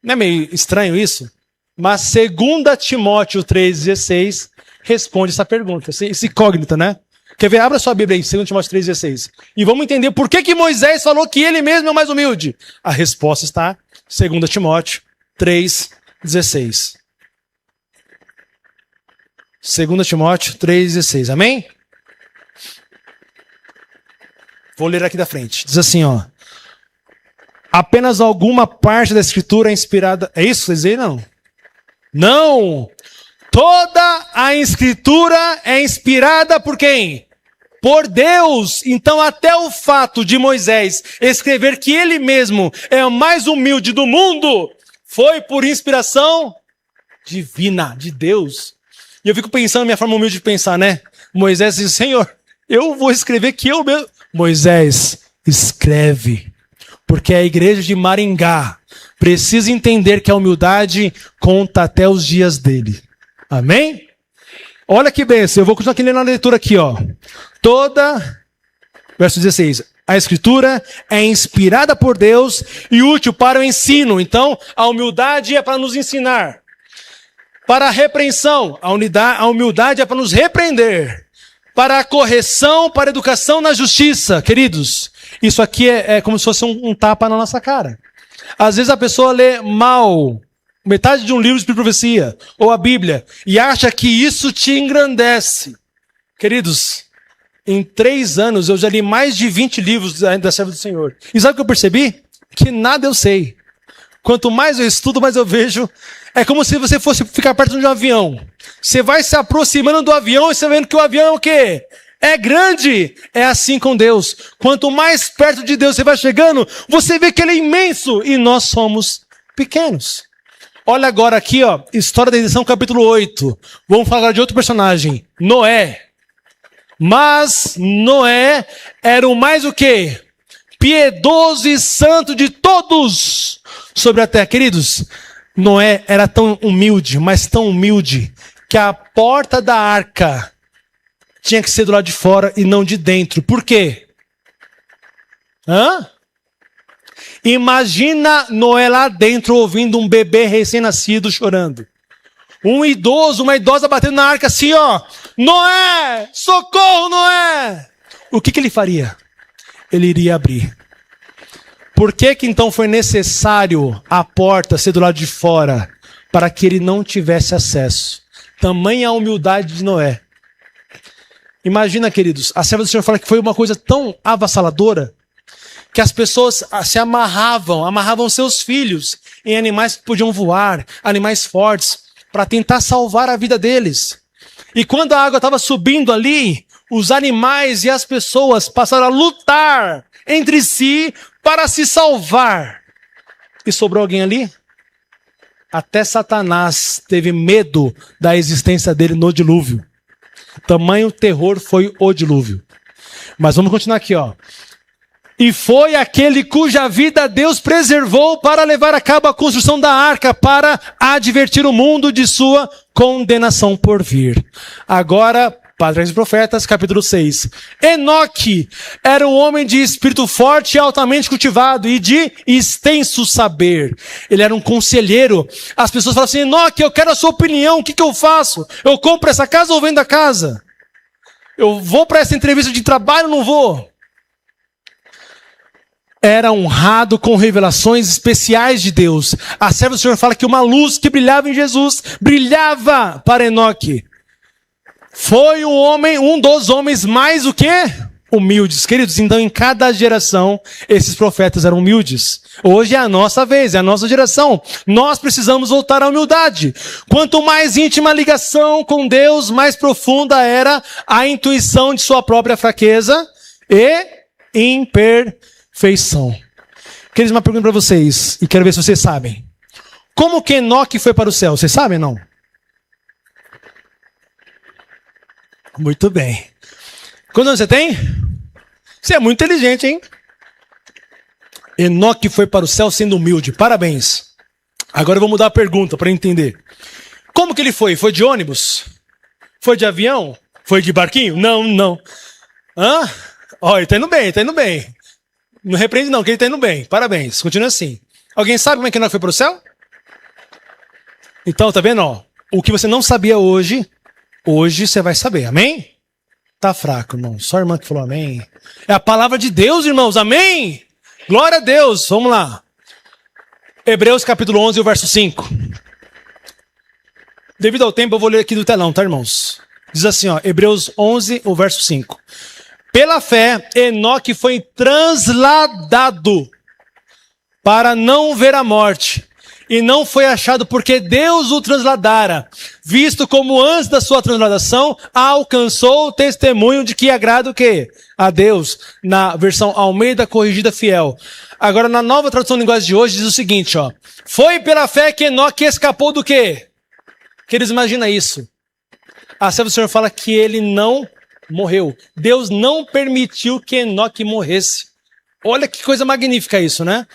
Não é meio estranho isso? Mas 2 Timóteo 3,16 responde essa pergunta, esse incógnito, né? Quer ver? Abra sua Bíblia aí, 2 Timóteo 3,16. E vamos entender por que Moisés falou que ele mesmo é o mais humilde. A resposta está em 2 Timóteo 3,16. 2 Timóteo 3,16. Amém? Vou ler aqui da frente. Diz assim, ó. Apenas alguma parte da Escritura é inspirada... É isso que vocês dizem? Não. Não! Toda a Escritura é inspirada por quem? Por Deus. Então até o fato de Moisés escrever que ele mesmo é o mais humilde do mundo foi por inspiração divina, de Deus. E eu fico pensando na minha forma humilde de pensar, né? Moisés diz, Senhor, eu vou escrever que eu mesmo... Moisés, escreve. Porque a igreja de Maringá precisa entender que a humildade conta até os dias dele. Amém? Olha que bênção. Eu vou continuar aqui lendo a leitura aqui, ó. Verso 16. A Escritura é inspirada por Deus e útil para o ensino. Então, a humildade é para nos ensinar. Para a repreensão, a humildade é para nos repreender. Para a correção, para a educação na justiça. Queridos, isso aqui é como se fosse um tapa na nossa cara. Às vezes a pessoa lê mal metade de um livro de profecia, ou a Bíblia, e acha que isso te engrandece. Queridos, em 3 anos eu já li mais de 20 livros da Serva do Senhor. E sabe o que eu percebi? Que nada eu sei. Quanto mais eu estudo, mais eu vejo. É como se você fosse ficar perto de um avião. Você vai se aproximando do avião e você vendo que o avião é o quê? é grande. É assim com Deus. Quanto mais perto de Deus você vai chegando, você vê que Ele é imenso e nós somos pequenos. Olha agora aqui, ó, História da Redenção, capítulo 8. Vamos falar de outro personagem, Noé. Mas Noé era o mais o quê? Piedoso e santo de todos sobre a terra. Queridos, Noé era tão humilde, mas tão humilde, que a porta da arca tinha que ser do lado de fora e não de dentro. Por quê? Imagina Noé lá dentro ouvindo um bebê recém-nascido chorando. Um idoso, uma idosa batendo na arca assim, ó. Noé! Socorro, Noé! O que ele faria? Ele iria abrir. Por que então foi necessário a porta ser do lado de fora? Para que ele não tivesse acesso. Tamanha a humildade de Noé. Imagina, queridos, a serva do Senhor fala que foi uma coisa tão avassaladora que as pessoas se amarravam seus filhos em animais que podiam voar, animais fortes, para tentar salvar a vida deles. E quando a água estava subindo ali, os animais e as pessoas passaram a lutar entre si para se salvar. E sobrou alguém ali? Até Satanás teve medo da existência dele no dilúvio. Tamanho terror foi o dilúvio. Mas vamos continuar aqui, ó. E foi aquele cuja vida Deus preservou para levar a cabo a construção da arca, para advertir o mundo de sua condenação por vir. Agora, Patriarcas e Profetas, capítulo 6. Enoque era um homem de espírito forte e altamente cultivado e de extenso saber. Ele era um conselheiro. As pessoas falavam assim, Enoque, eu quero a sua opinião, o que eu faço? Eu compro essa casa ou vendo a casa? Eu vou para essa entrevista de trabalho ou não vou? Era honrado com revelações especiais de Deus. A serva do Senhor fala que uma luz que brilhava em Jesus brilhava para Enoque. Foi um dos homens mais o quê? Humildes. Queridos, então em cada geração esses profetas eram humildes. Hoje é a nossa vez, é a nossa geração. Nós precisamos voltar à humildade. Quanto mais íntima a ligação com Deus, mais profunda era a intuição de sua própria fraqueza e imperfeição. Queridos, uma pergunta para vocês, e quero ver se vocês sabem. Como que Enoque foi para o céu? Vocês sabem ou não? Muito bem. Quantos anos você tem? Você é muito inteligente, hein? Enoque foi para o céu sendo humilde. Parabéns. Agora eu vou mudar a pergunta para entender. Como que ele foi? Foi de ônibus? Foi de avião? Foi de barquinho? Não. Ó, ele tá indo bem. Não repreende não, que ele tá indo bem. Parabéns. Continua assim. Alguém sabe como é que Enoque foi para o céu? Então, tá vendo? Ó, o que você não sabia hoje você vai saber. Amém? Tá fraco, irmão. Só a irmã que falou amém. É a palavra de Deus, irmãos. Amém? Glória a Deus. Vamos lá. Hebreus capítulo 11, o verso 5. Devido ao tempo, eu vou ler aqui do telão, tá, irmãos? Diz assim, ó. Hebreus 11, o verso 5. Pela fé, Enoque foi transladado para não ver a morte. E não foi achado porque Deus o transladara, visto como antes da sua transladação alcançou o testemunho de que agrada o quê? A Deus, na versão Almeida Corrigida Fiel. Agora, na nova tradução de linguagem de hoje, diz o seguinte, ó. Foi pela fé que Enoque escapou do quê? Queridos, imagina isso. A serva do Senhor fala que ele não morreu. Deus não permitiu que Enoque morresse. Olha que coisa magnífica isso, né?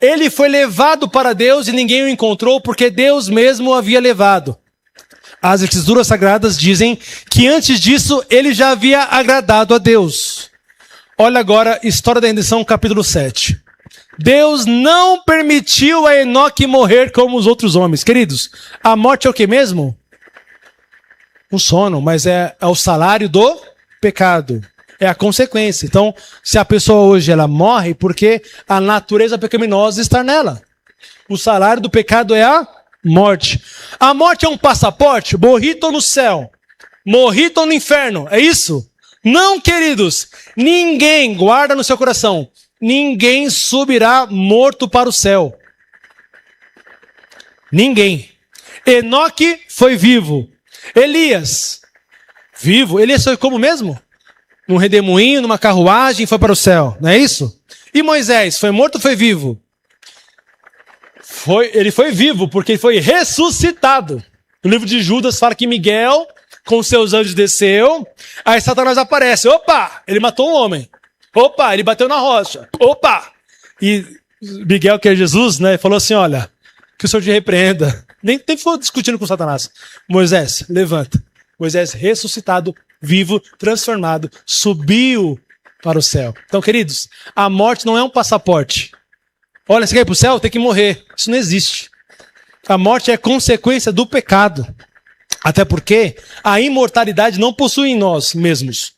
Ele foi levado para Deus e ninguém o encontrou porque Deus mesmo o havia levado. As Escrituras Sagradas dizem que antes disso ele já havia agradado a Deus. Olha agora, História da Redenção, capítulo 7. Deus não permitiu a Enoque morrer como os outros homens. Queridos, a morte é o que mesmo? Um sono, mas é o salário do pecado. É a consequência. Então, se a pessoa hoje ela morre, porque a natureza pecaminosa está nela. O salário do pecado é a morte. A morte é um passaporte? Morrito no céu. Morrito no inferno. É isso? Não, queridos. Ninguém, guarda no seu coração, ninguém subirá morto para o céu. Ninguém. Enoque foi vivo. Elias, vivo. Elias foi como mesmo? num redemoinho, numa carruagem, foi para o céu, não é isso? E Moisés, foi morto ou foi vivo? Ele foi vivo, porque ele foi ressuscitado. O livro de Judas fala que Miguel, com seus anjos, desceu, aí Satanás aparece. Opa! Ele matou um homem. Opa! Ele bateu na rocha. Opa! E Miguel, que é Jesus, né, falou assim, olha, que o Senhor te repreenda. Nem foi discutindo com Satanás. Moisés, levanta. Moisés ressuscitado, vivo, transformado, subiu para o céu. Então, queridos, a morte não é um passaporte. Olha, você quer ir para o céu? Tem que morrer. Isso não existe. A morte é consequência do pecado. Até porque a imortalidade não possui em nós mesmos.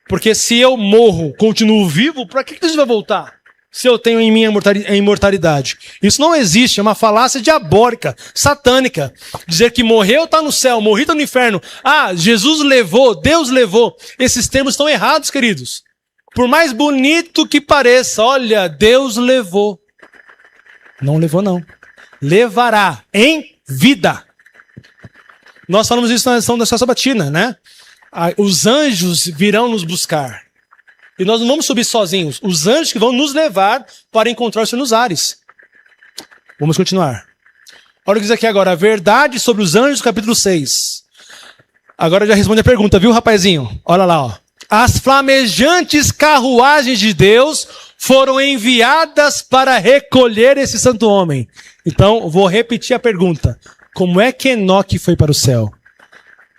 Porque se eu morro, continuo vivo, para que Jesus vai voltar? Se eu tenho em mim a imortalidade. Isso não existe, é uma falácia diabólica, satânica. Dizer que morreu está no céu, morri está no inferno. Ah, Jesus levou, Deus levou. Esses termos estão errados, queridos. Por mais bonito que pareça, olha, Deus levou. Não levou, não. Levará em vida. Nós falamos isso na lição da sua sabatina, né? Os anjos virão nos buscar. E nós não vamos subir sozinhos. Os anjos que vão nos levar para encontrar o Senhor nos ares. Vamos continuar. Olha o que diz aqui agora. A verdade sobre os anjos, capítulo 6. Agora já responde a pergunta, viu, rapazinho? Olha lá, ó. As flamejantes carruagens de Deus foram enviadas para recolher esse santo homem. Então, vou repetir a pergunta. Como é que Enoque foi para o céu?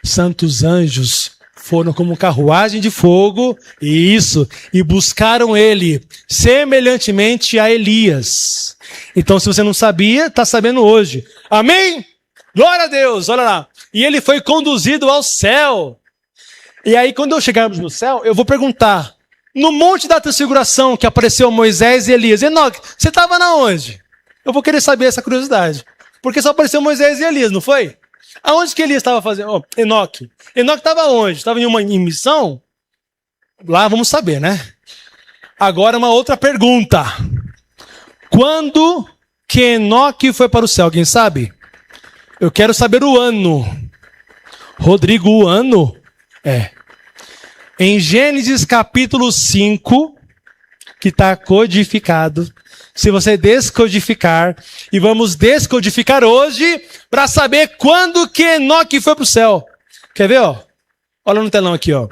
Santos anjos foram como carruagem de fogo, e buscaram ele, semelhantemente a Elias. Então, se você não sabia, está sabendo hoje. Amém? Glória a Deus, olha lá. E ele foi conduzido ao céu. E aí, quando chegarmos no céu, eu vou perguntar, no monte da transfiguração que apareceu Moisés e Elias, Enoque, você estava na onde? Eu vou querer saber essa curiosidade. Porque só apareceu Moisés e Elias, não foi? Aonde que Elias estava fazendo? Oh, Enoque. Enoque estava onde? Estava em missão? Lá vamos saber, né? Agora uma outra pergunta. Quando que Enoque foi para o céu? Alguém sabe? Eu quero saber o ano. Rodrigo, o ano? Em Gênesis capítulo 5, que está codificado. Se você descodificar, e vamos descodificar hoje para saber quando que Enoque foi para o céu. Quer ver? Ó? Olha no telão aqui, ó.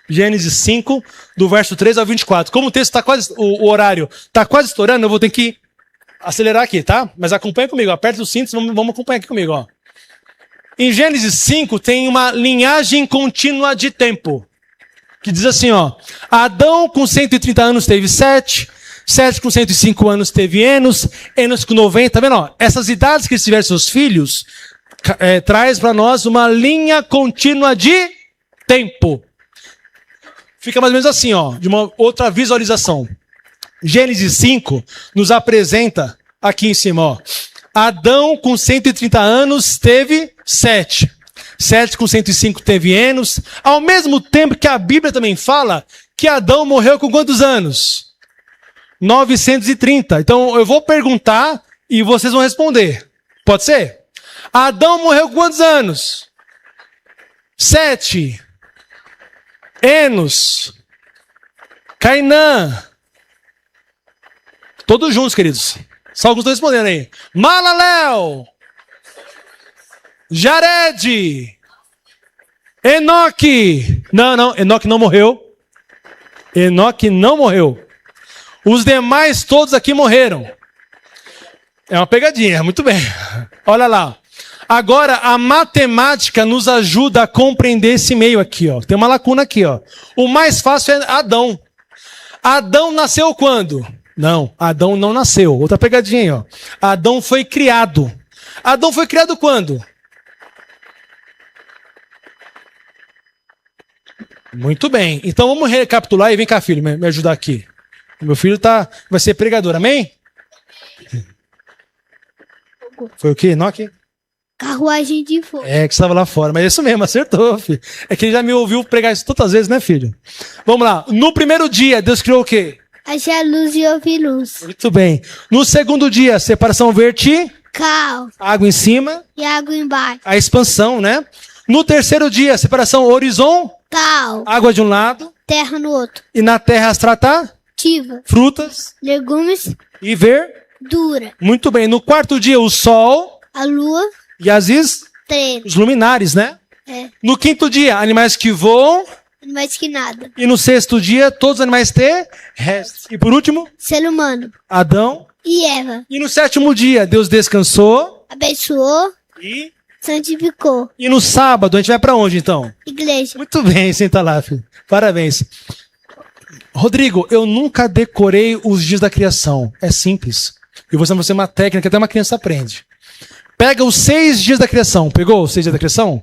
Gênesis 5, do verso 3 ao 24. Como o texto está quase, o horário está quase estourando, eu vou ter que acelerar aqui, tá? Mas acompanha comigo, aperta os cintos, vamos acompanhar aqui comigo, ó. Em Gênesis 5 tem uma linhagem contínua de tempo, que diz assim, ó. Adão com 130 anos teve Sete com 105 anos teve Enos com 90, tá vendo? Ó, essas idades que eles tiveram seus filhos, traz para nós uma linha contínua de tempo. Fica mais ou menos assim, ó, de uma outra visualização. Gênesis 5 nos apresenta, aqui em cima, ó. Adão com 130 anos teve Sete com 105 teve Enos, ao mesmo tempo que a Bíblia também fala que Adão morreu com quantos anos? 930. Então eu vou perguntar e vocês vão responder. Pode ser? Adão morreu com quantos anos? 7. Enos. Cainã. Todos juntos, queridos. Só alguns estão respondendo aí. Malaléu. Jared. Enoque. Não, Enoque não morreu. Enoque não morreu. Os demais todos aqui morreram. É uma pegadinha, muito bem. Olha lá. Agora, a matemática nos ajuda a compreender esse meio aqui, ó. Tem uma lacuna aqui, ó. O mais fácil é Adão. Adão nasceu quando? Não, Adão não nasceu. Outra pegadinha, ó. Adão foi criado. Adão foi criado quando? Muito bem. Então vamos recapitular e vem cá, filho, me ajudar aqui. Meu filho vai ser pregador, amém? Foi o quê, Enoque? Carruagem de fogo. Que você estava lá fora, mas é isso mesmo, acertou, filho. É que ele já me ouviu pregar isso tantas vezes, né, filho? Vamos lá. No primeiro dia, Deus criou o quê? Haja luz e houve luz. Muito bem. No segundo dia, separação vertical. Água em cima. E água embaixo. A expansão, né? No terceiro dia, separação horizontal. Água de um lado. terra no outro. E na terra as Tiva, frutas legumes, e ver. dura. Muito bem. No quarto dia, o sol A lua, e as treino. os luminares, né? É, No quinto dia, animais que voam. mais que nada. E no sexto dia, todos os animais terrestres. E por último, Ser humano. Adão. E Eva. E no sétimo dia, Deus descansou. Abençoou, E santificou. no sábado, a gente vai para onde então? Igreja. Muito bem, senta lá, filho. Parabéns. Rodrigo, eu nunca decorei os dias da criação. É simples. Eu vou ensinar você uma técnica que até uma criança aprende. Pega os 6 dias da criação. Pegou os 6 dias da criação?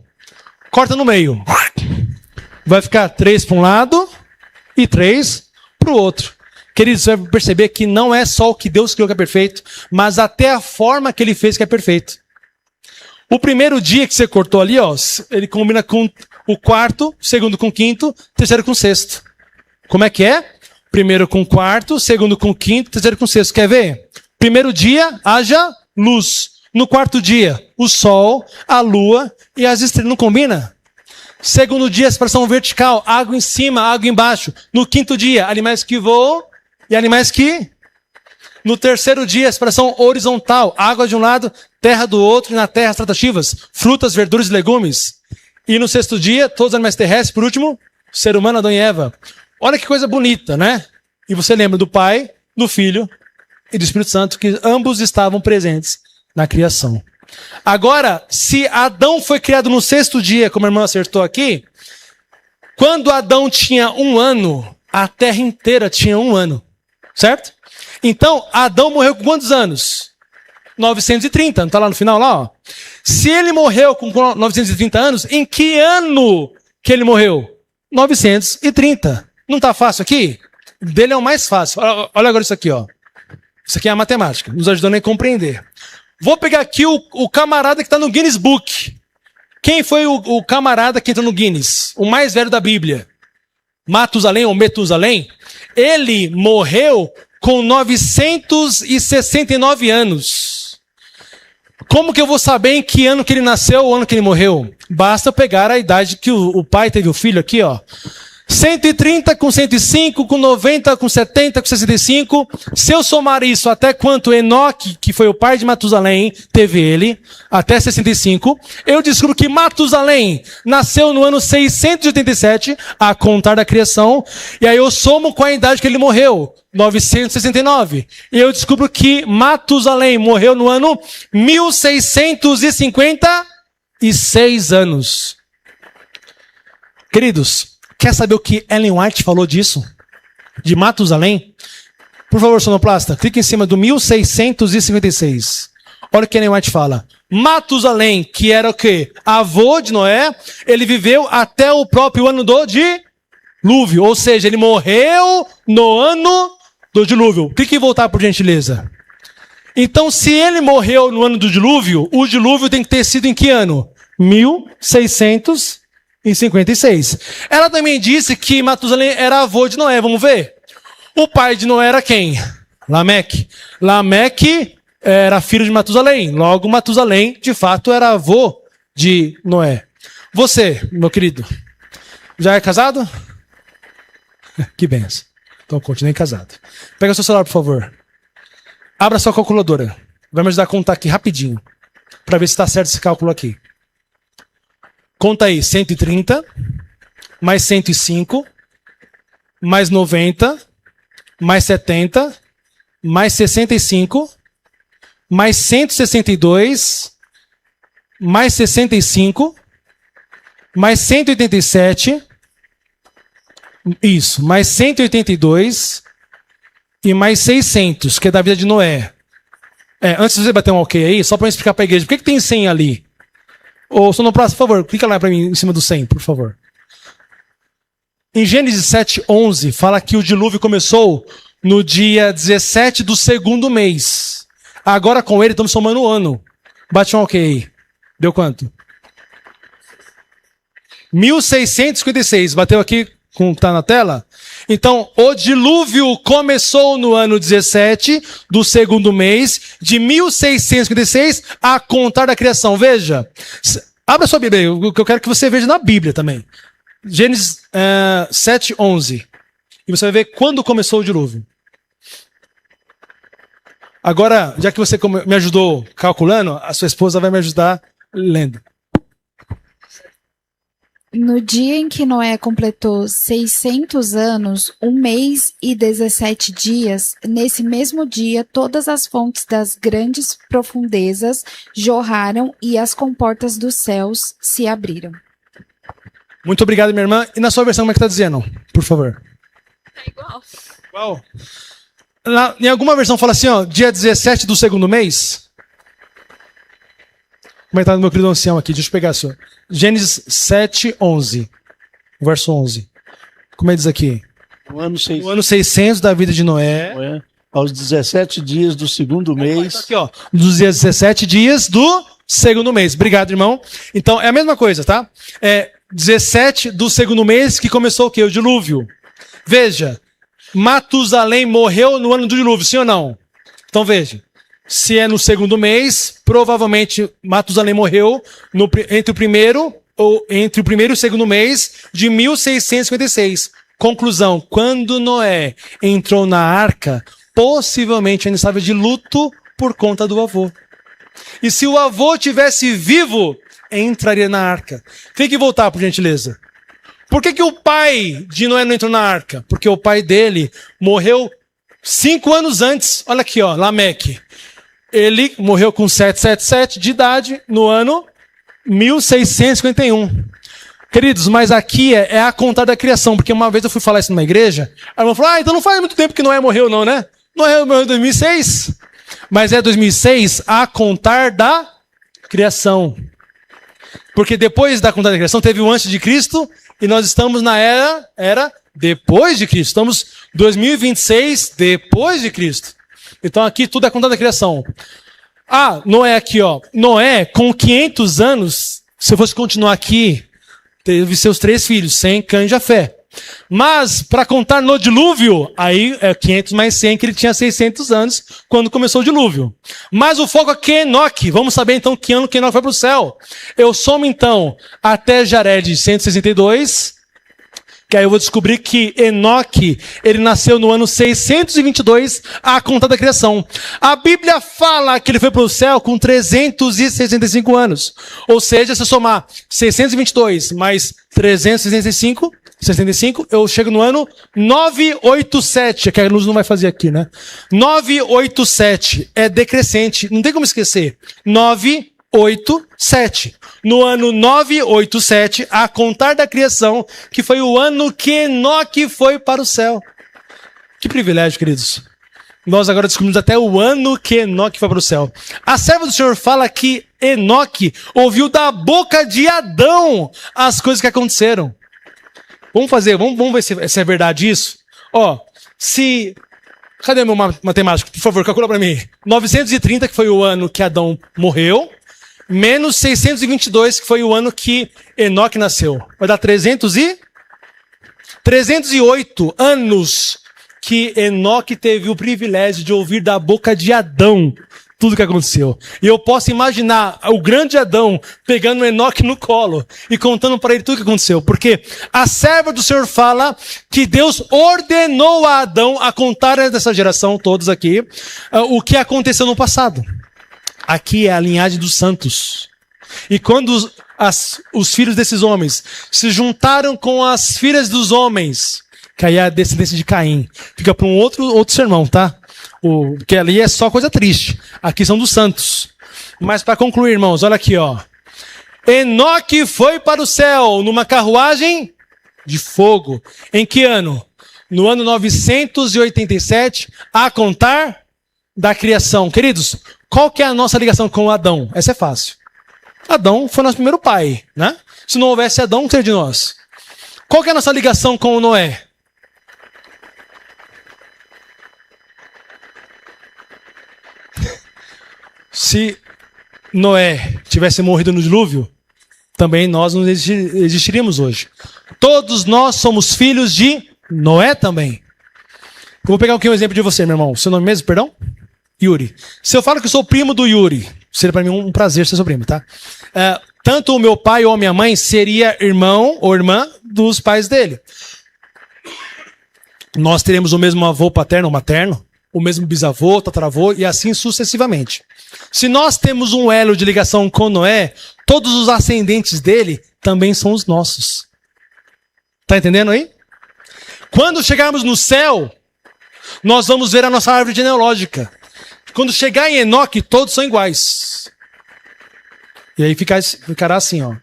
Corta no meio. Vai ficar 3 para um lado e 3 para o outro. Queridos, você vai perceber que não é só o que Deus criou que é perfeito, mas até a forma que ele fez que é perfeito. O primeiro dia que você cortou ali, ó, ele combina com o quarto, segundo com o quinto, terceiro com o sexto. Como é que é? Primeiro com o quarto, segundo com o quinto, terceiro com o sexto. Quer ver? Primeiro dia, haja luz. No quarto dia, o sol, a lua e as estrelas. Não combina? Segundo dia, separação vertical, água em cima, água embaixo. No quinto dia, animais que voam e animais que... No terceiro dia, separação horizontal, água de um lado, terra do outro, e na terra as tratativas, frutas, verduras e legumes. E no sexto dia, todos os animais terrestres, por último, ser humano, Adão e Eva. Olha que coisa bonita, né? E você lembra do Pai, do Filho e do Espírito Santo, que ambos estavam presentes na criação. Agora, se Adão foi criado no sexto dia, como a irmã acertou aqui, quando Adão tinha 1 ano, a terra inteira tinha 1 ano. Certo? Então, Adão morreu com quantos anos? 930, não está lá no final lá? Ó. Se ele morreu com 930 anos, em que ano que ele morreu? 930. Não está fácil aqui? Dele é o mais fácil. Olha agora isso aqui, ó. Isso aqui é a matemática, nos ajudando a compreender. Vou pegar aqui o camarada que está no Guinness Book. Quem foi o camarada que entrou no Guinness? O mais velho da Bíblia. Matusalém ou Metusalém. Ele morreu com 969 anos. Como que eu vou saber em que ano que ele nasceu ou ano que ele morreu? Basta pegar a idade que o pai teve o filho aqui, ó. 130 com 105, com 90, com 70, com 65. Se eu somar isso até quanto Enoque, que foi o pai de Matusalém, teve ele, até 65, eu descubro que Matusalém nasceu no ano 687, a contar da criação, e aí eu somo com a idade que ele morreu, 969. E eu descubro que Matusalém morreu no ano 1656 anos. Queridos, quer saber o que Ellen White falou disso? De Matusalém? Por favor, sonoplasta, clique em cima do 1656. Olha o que Ellen White fala. Matusalém, que era o quê? Avô de Noé, ele viveu até o próprio ano do dilúvio. Ou seja, ele morreu no ano do dilúvio. Clique em voltar, por gentileza. Então, se ele morreu no ano do dilúvio, o dilúvio tem que ter sido em que ano? 1656. Ela também disse que Matusalém era avô de Noé. Vamos ver? O pai de Noé era quem? Lameque. Lameque era filho de Matusalém. Logo, Matusalém, de fato, era avô de Noé. Você, meu querido, já é casado? Que benção. Então, continue casado. Pega o seu celular, por favor. Abra sua calculadora. Vai me ajudar a contar aqui rapidinho. Para ver se está certo esse cálculo aqui. Conta aí, 130, mais 105, mais 90, mais 70, mais 65, mais 162, mais 65, mais 187, isso, mais 182 e mais 600, que é da vida de Noé. Antes de você bater um ok aí, só para eu explicar para a igreja, por que tem 100 ali? Ô, sonoplasta, por favor, clica lá para mim em cima do 100, por favor. Em Gênesis 7:11, fala que o dilúvio começou no dia 17 do segundo mês. Agora com ele estamos somando o ano. Bate um ok aí. Deu quanto? 1656. Bateu aqui, tá na tela? Então, o dilúvio começou no ano 17 do segundo mês de 1656 a contar da criação. Veja, abra sua Bíblia aí, o que eu quero que você veja na Bíblia também. Gênesis 7:11. E você vai ver quando começou o dilúvio. Agora, já que você me ajudou calculando, a sua esposa vai me ajudar lendo. No dia em que Noé completou 600 anos, 1 mês e 17 dias, nesse mesmo dia, todas as fontes das grandes profundezas jorraram e as comportas dos céus se abriram. Muito obrigado, minha irmã. E na sua versão, como é que tá dizendo? Por favor. É igual. Igual. Em alguma versão fala assim, ó, dia 17 do segundo mês. Como é que tá no meu querido ancião aqui? Deixa eu pegar a sua. Gênesis 7:11. Verso 11. Como é que diz aqui? No ano No ano 600 da vida de Noé. aos 17 dias do segundo mês. Aqui, ó. Dos 17 dias do segundo mês. Obrigado, irmão. Então, é a mesma coisa, tá? 17 do segundo mês que começou o quê? O dilúvio. Veja. Matusalém morreu no ano do dilúvio, sim ou não? Então, veja. Se é no segundo mês, provavelmente Matusalém morreu entre o primeiro e o segundo mês de 1656. Conclusão, quando Noé entrou na arca, possivelmente ainda estava de luto por conta do avô. E se o avô tivesse vivo, entraria na arca. Tem que voltar, por gentileza. Por que o pai de Noé não entrou na arca? Porque o pai dele morreu 5 anos antes. Olha aqui, ó, Lameque. Ele morreu com 777 de idade no ano 1651. Queridos, mas aqui é a contar da criação, porque uma vez eu fui falar isso numa igreja, a irmã falou, então não faz muito tempo que Noé morreu não, né? Noé morreu em 2006. Mas é 2006 a contar da criação. Porque depois da contar da criação teve o antes de Cristo e nós estamos na era depois de Cristo. Estamos 2026 depois de Cristo. Então aqui tudo é contar da criação. Noé aqui, ó. Noé, com 500 anos, se eu fosse continuar aqui, teve seus 3 filhos, Sem, Cã e Jafé. Mas, para contar no dilúvio, aí é 500 mais 100, que ele tinha 600 anos quando começou o dilúvio. Mas o foco aqui é Enoque. Vamos saber então que ano que Enoque foi para o céu. Eu somo então até Jared 162, que aí eu vou descobrir que Enoque, ele nasceu no ano 622, a conta da criação. A Bíblia fala que ele foi para o céu com 365 anos. Ou seja, se eu somar 622 mais 365, eu chego no ano 987, que a luz não vai fazer aqui, né? 987 é decrescente, não tem como esquecer. 987. No ano 987, a contar da criação, que foi o ano que Enoque foi para o céu. Que privilégio, queridos. Nós agora descobrimos até o ano que Enoque foi para o céu. A serva do Senhor fala que Enoque ouviu da boca de Adão as coisas que aconteceram. Vamos ver se é verdade isso. Cadê meu matemático? Por favor, calcula para mim. 930, que foi o ano que Adão morreu, menos 622, que foi o ano que Enoque nasceu. Vai dar 308 anos que Enoque teve o privilégio de ouvir da boca de Adão tudo que aconteceu. E eu posso imaginar o grande Adão pegando Enoque no colo e contando para ele tudo que aconteceu. Porque a serva do Senhor fala que Deus ordenou a Adão a contar dessa geração, todos aqui, o que aconteceu no passado. Aqui é a linhagem dos santos. E quando os filhos desses homens se juntaram com as filhas dos homens, que aí é a descendência de Caim. Fica para um outro sermão, tá? Que ali é só coisa triste. Aqui são dos santos. Mas para concluir, irmãos, olha aqui, ó. Enoque foi para o céu numa carruagem de fogo. Em que ano? No ano 987, a contar da criação. Queridos, qual que é a nossa ligação com Adão? Essa é fácil. Adão foi nosso primeiro pai, né? Se não houvesse Adão, não seria de nós. Qual que é a nossa ligação com Noé? Se Noé tivesse morrido no dilúvio, também nós não existiríamos hoje. Todos nós somos filhos de Noé também. Eu vou pegar aqui um exemplo de você, meu irmão. Seu nome mesmo, perdão? Yuri. Se eu falo que eu sou primo do Yuri, seria para mim um prazer ser seu primo, tá? tanto o meu pai ou a minha mãe seria irmão ou irmã dos pais dele. Nós teremos o mesmo avô paterno ou materno, o mesmo bisavô, tataravô e assim sucessivamente. Se nós temos um elo de ligação com Noé, todos os ascendentes dele também são os nossos. Tá entendendo aí? Quando chegarmos no céu, nós vamos ver a nossa árvore genealógica. Quando chegar em Enoque, todos são iguais. E aí ficará assim, ó.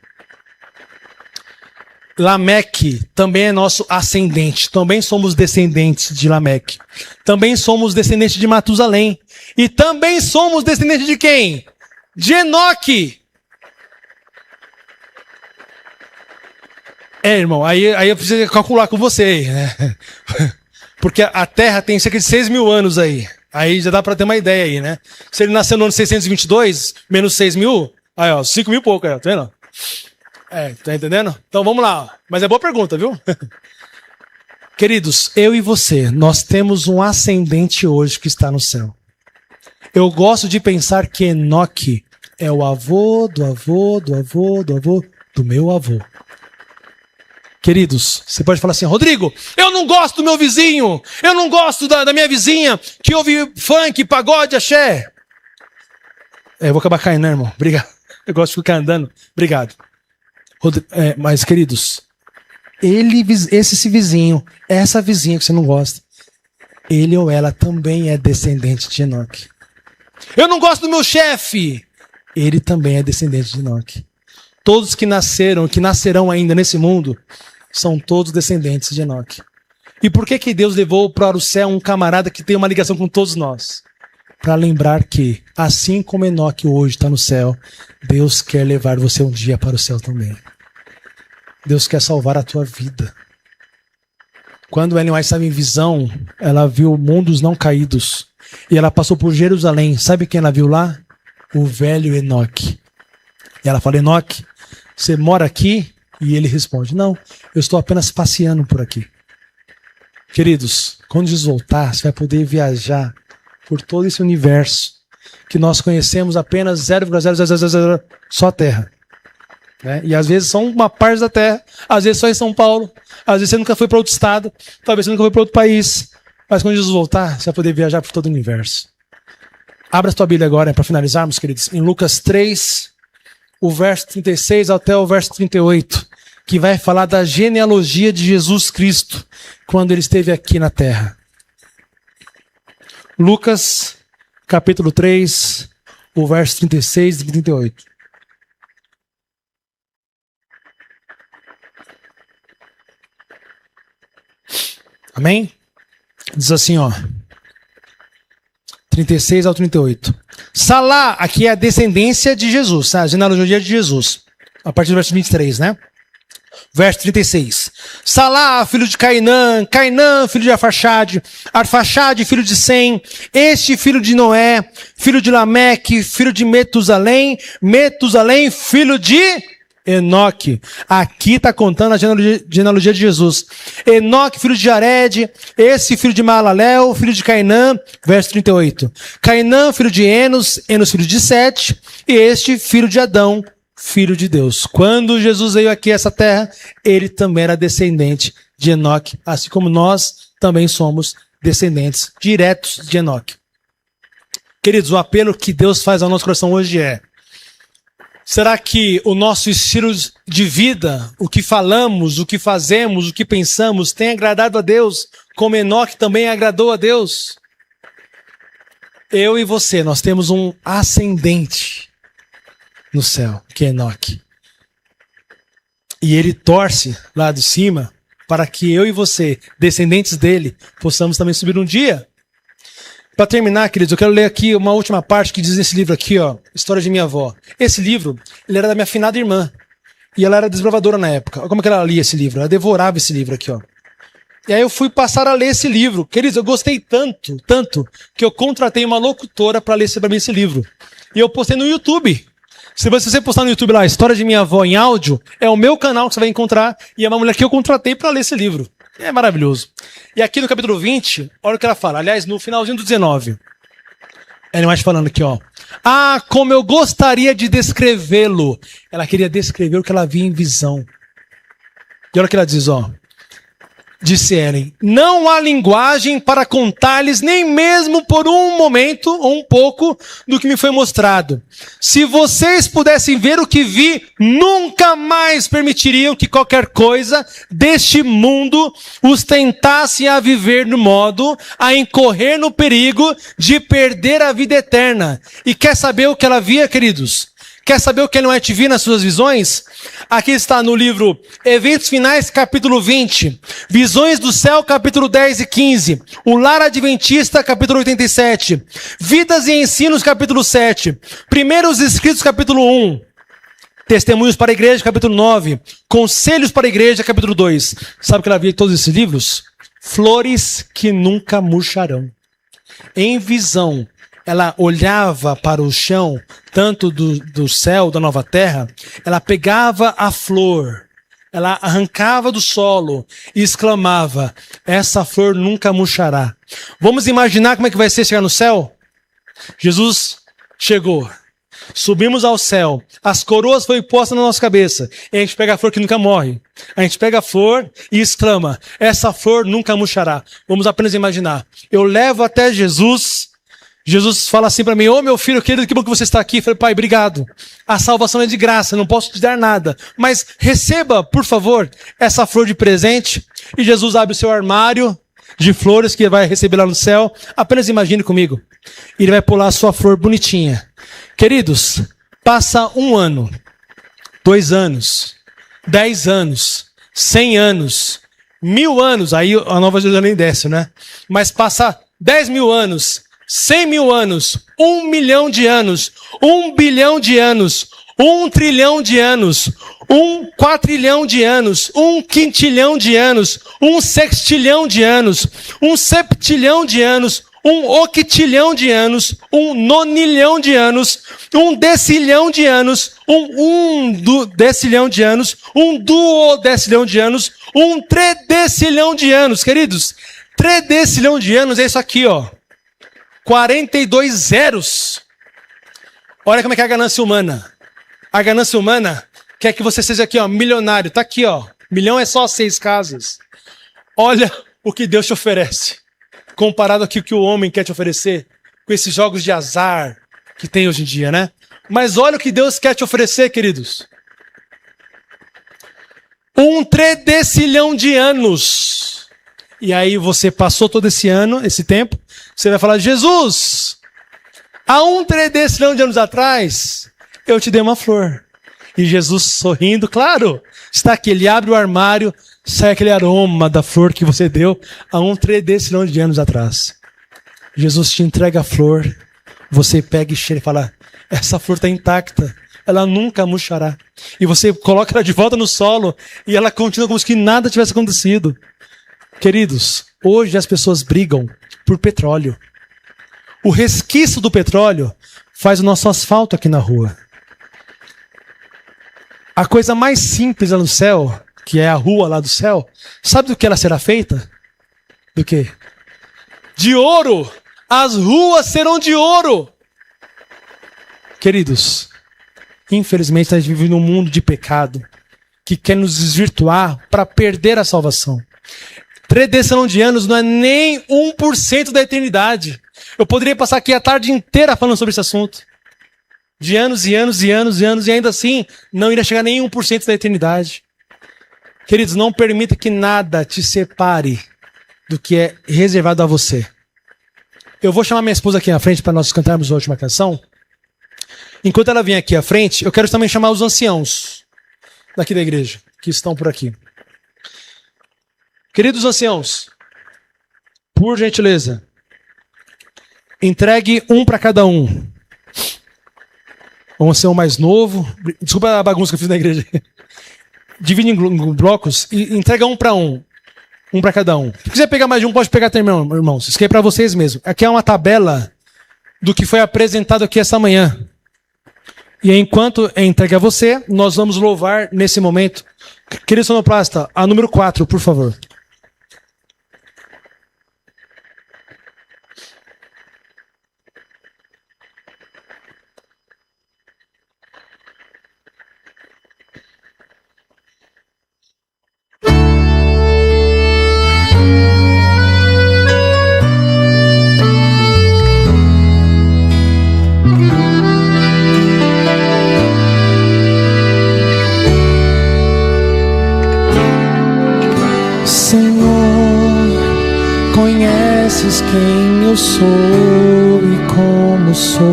Lameque também é nosso ascendente. Também somos descendentes de Lameque. Também somos descendentes de Matusalém. E também somos descendentes de quem? De Enoque. Irmão, aí eu preciso calcular com você aí, né? Porque a Terra tem cerca de 6.000 anos aí. Aí já dá pra ter uma ideia aí, né? Se ele nasceu no ano 622, menos 6.000, aí ó, 5.000 e pouco, aí, tá vendo? Tá entendendo? Então vamos lá. Mas é boa pergunta, viu? Queridos, eu e você, nós temos um ascendente hoje que está no céu. Eu gosto de pensar que Enoque é o avô do avô do avô do avô do meu avô. Queridos, você pode falar assim, Rodrigo, eu não gosto do meu vizinho, eu não gosto da minha vizinha que ouve funk, pagode, axé. Eu vou acabar caindo, né, irmão? Obrigado. Eu gosto de ficar andando. Obrigado. Mas, queridos, esse vizinho, essa vizinha que você não gosta, ele ou ela também é descendente de Enoque. Eu não gosto do meu chefe. Ele também é descendente de Enoque. Todos que nasceram, que nascerão ainda nesse mundo, são todos descendentes de Enoque. E por que Deus levou para o céu um camarada que tem uma ligação com todos nós? Para lembrar que, assim como Enoque hoje está no céu, Deus quer levar você um dia para o céu também. Deus quer salvar a tua vida. Quando Ellen White estava em visão, ela viu mundos não caídos. E ela passou por Jerusalém. Sabe quem ela viu lá? O velho Enoque. E ela fala, Enoque, você mora aqui? E ele responde, não, eu estou apenas passeando por aqui. Queridos, quando Jesus voltar, você vai poder viajar por todo esse universo que nós conhecemos apenas 0,0000 só a Terra. Né? E às vezes só uma parte da Terra, às vezes só em São Paulo, às vezes você nunca foi para outro estado, talvez você nunca foi para outro país, mas quando Jesus voltar, você vai poder viajar por todo o universo. Abra a tua Bíblia agora, para finalizarmos, queridos, em Lucas 3, o verso 36 até o verso 38, que vai falar da genealogia de Jesus Cristo, quando ele esteve aqui na Terra. Lucas, capítulo 3, o verso 36 e 38. Amém? Diz assim, ó. 36 ao 38. Salá, aqui é a descendência de Jesus, a genealogia de Jesus. A partir do verso 23, né? Verso 36. Salá, filho de Cainã, Cainã, filho de Arfaxade, Arfaxade, filho de Sem, este filho de Noé, filho de Lameque, filho de Metusalém, Metusalém, filho de Enoque. Aqui está contando a genealogia de Jesus. Enoque, filho de Jared, esse filho de Maalalel, filho de Cainã, verso 38. Cainã, filho de Enos, Enos, filho de Sete, e este filho de Adão, filho de Deus. Quando Jesus veio aqui a essa terra, ele também era descendente de Enoque, assim como nós também somos descendentes diretos de Enoque. Queridos, o apelo que Deus faz ao nosso coração hoje é: será que o nosso estilo de vida, o que falamos, o que fazemos, o que pensamos, tem agradado a Deus, como Enoque também agradou a Deus? Eu e você, nós temos um ascendente no céu, que é Enoque. E ele torce lá de cima para que eu e você, descendentes dele, possamos também subir um dia. Para terminar, queridos, eu quero ler aqui uma última parte que diz nesse livro aqui, ó, História de Minha Avó. Esse livro, ele era da minha afinada irmã. E ela era desbravadora na época. Olha como que ela lia esse livro. Ela devorava esse livro aqui, ó. E aí eu fui passar a ler esse livro. Queridos, eu gostei tanto, que eu contratei uma locutora para ler para mim esse livro. E eu postei no YouTube. Se você postar no YouTube lá, História de Minha Avó em áudio, é o meu canal que você vai encontrar. E é uma mulher que eu contratei para ler esse livro. É maravilhoso. E aqui no capítulo 20, olha o que ela fala. Aliás, no finalzinho do 19. Ellen White falando aqui, ó. Ah, como eu gostaria de descrevê-lo. Ela queria descrever o que ela via em visão. E olha o que ela diz, ó. Disse Ellen, não há linguagem para contar-lhes nem mesmo por um momento ou um pouco do que me foi mostrado. Se vocês pudessem ver o que vi, nunca mais permitiriam que qualquer coisa deste mundo os tentasse a viver no modo a incorrer no perigo de perder a vida eterna. E quer saber o que ela via, queridos? Quer saber o que Ellen White via nas suas visões? Aqui está no livro Eventos Finais, capítulo 20. Visões do Céu, capítulo 10 e 15. O Lar Adventista, capítulo 87. Vidas e Ensinos, capítulo 7. Primeiros Escritos, capítulo 1. Testemunhos para a Igreja, capítulo 9. Conselhos para a Igreja, capítulo 2. Sabe o que ela via em todos esses livros? Flores que nunca murcharão. Em visão, ela olhava para o chão, tanto do céu, da nova terra, ela pegava a flor, ela arrancava do solo e exclamava, essa flor nunca murchará. Vamos imaginar como é que vai ser chegar no céu? Jesus chegou, subimos ao céu, as coroas foram postas na nossa cabeça, e a gente pega a flor que nunca morre. A gente pega a flor e exclama, essa flor nunca murchará. Vamos apenas imaginar. Eu levo até Jesus. Jesus fala assim para mim, ô meu filho querido, que bom que você está aqui. Eu falei, pai, obrigado. A salvação é de graça, não posso te dar nada. Mas receba, por favor, essa flor de presente. E Jesus abre o seu armário de flores que ele vai receber lá no céu. Apenas imagine comigo. Ele vai pular a sua flor bonitinha. Queridos, passa 1 ano, 2 anos, 10 anos, 100 anos, 1000 anos. Aí a Nova Jerusalém desce, né? Mas passa 10.000 anos. 100.000 anos, 1 milhão de anos, 1 bilhão de anos, 1 trilhão de anos, 1 quatrilhão de anos, 1 quintilhão de anos, 1 sextilhão de anos, 1 septilhão de anos, 1 octilhão de anos, 1 nonilhão de anos, 1 decilhão de anos, 1 decilhão de anos, 1 duodecilhão de anos, 1 tredecilhão de anos. Queridos, tredecilhão de anos é isso aqui, ó. 42 zeros. Olha como é que é a ganância humana. A ganância humana quer que você seja aqui, ó, milionário. Tá aqui, ó. Milhão é só 6 casas. Olha o que Deus te oferece. Comparado aqui com o que o homem quer te oferecer. Com esses jogos de azar que tem hoje em dia, né? Mas olha o que Deus quer te oferecer, queridos. 1 tredecilhão de anos. E aí você passou todo esse ano, esse tempo, você vai falar, Jesus, há 1 tredecilhão de anos atrás, eu te dei uma flor. E Jesus sorrindo, claro, está aqui, ele abre o armário, sai aquele aroma da flor que você deu há 1 tredecilhão de anos atrás. Jesus te entrega a flor, você pega e cheira e fala, essa flor está intacta, ela nunca murchará. E você coloca ela de volta no solo e ela continua como se nada tivesse acontecido. Queridos, hoje as pessoas brigam por petróleo. O resquício do petróleo faz o nosso asfalto aqui na rua. A coisa mais simples lá no céu, que é a rua lá do céu, sabe do que ela será feita? Do quê? De ouro! As ruas serão de ouro! Queridos, infelizmente a gente vive num mundo de pecado que quer nos desvirtuar para perder a salvação. Tredecilhão de anos não é nem 1% da eternidade. Eu poderia passar aqui a tarde inteira falando sobre esse assunto. De anos e anos e anos e anos, e ainda assim não iria chegar nem 1% da eternidade. Queridos, não permita que nada te separe do que é reservado a você. Eu vou chamar minha esposa aqui na frente para nós cantarmos a última canção. Enquanto ela vem aqui à frente, eu quero também chamar os anciãos daqui da igreja, que estão por aqui. Queridos anciãos, por gentileza, entregue um para cada um. Um ancião mais novo, desculpa a bagunça que eu fiz na igreja. Divide em blocos e entrega um para cada um. Se quiser pegar mais de um, pode pegar também, irmãos. Isso aqui é para vocês mesmos. Aqui é uma tabela do que foi apresentado aqui essa manhã. E enquanto é entregue a você, nós vamos louvar nesse momento. Querido sonoplasta, a número 4, por favor. conheces quem eu sou e como sou.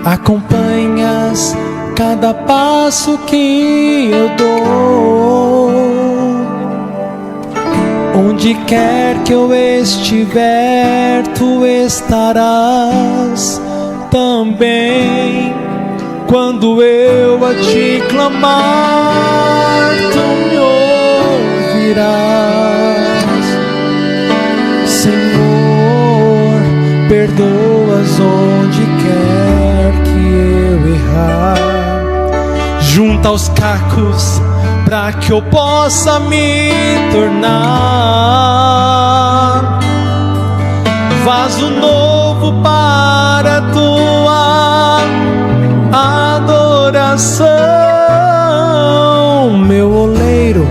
Acompanhas cada passo que eu dou. Onde quer que eu estiver, tu estarás também. Quando eu a te clamar, tu me ouvirás. Senhor, perdoas onde quer que eu errar. Junta os cacos para que eu possa me tornar vaso novo para a tua adoração. Meu oleiro,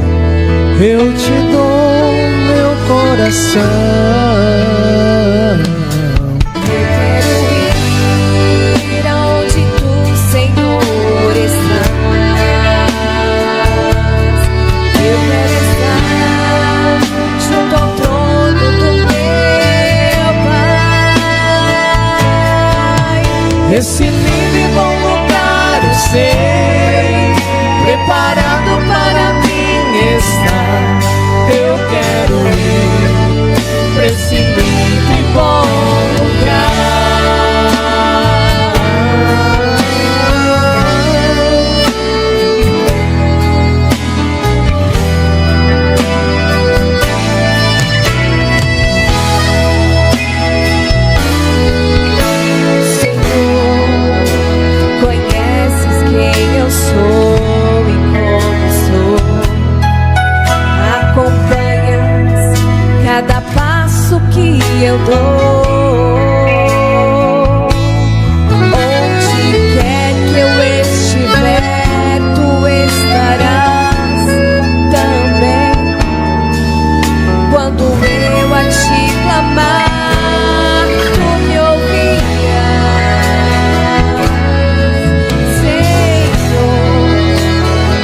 eu te dou meu coração. Esse lindo e bom lugar eu sei, preparado para mim está. Eu quero ir pra esse lindo e bom cada passo que eu dou. Onde quer que eu estiver, tu estarás também. Quando eu a te clamar, tu me ouvirás. Senhor,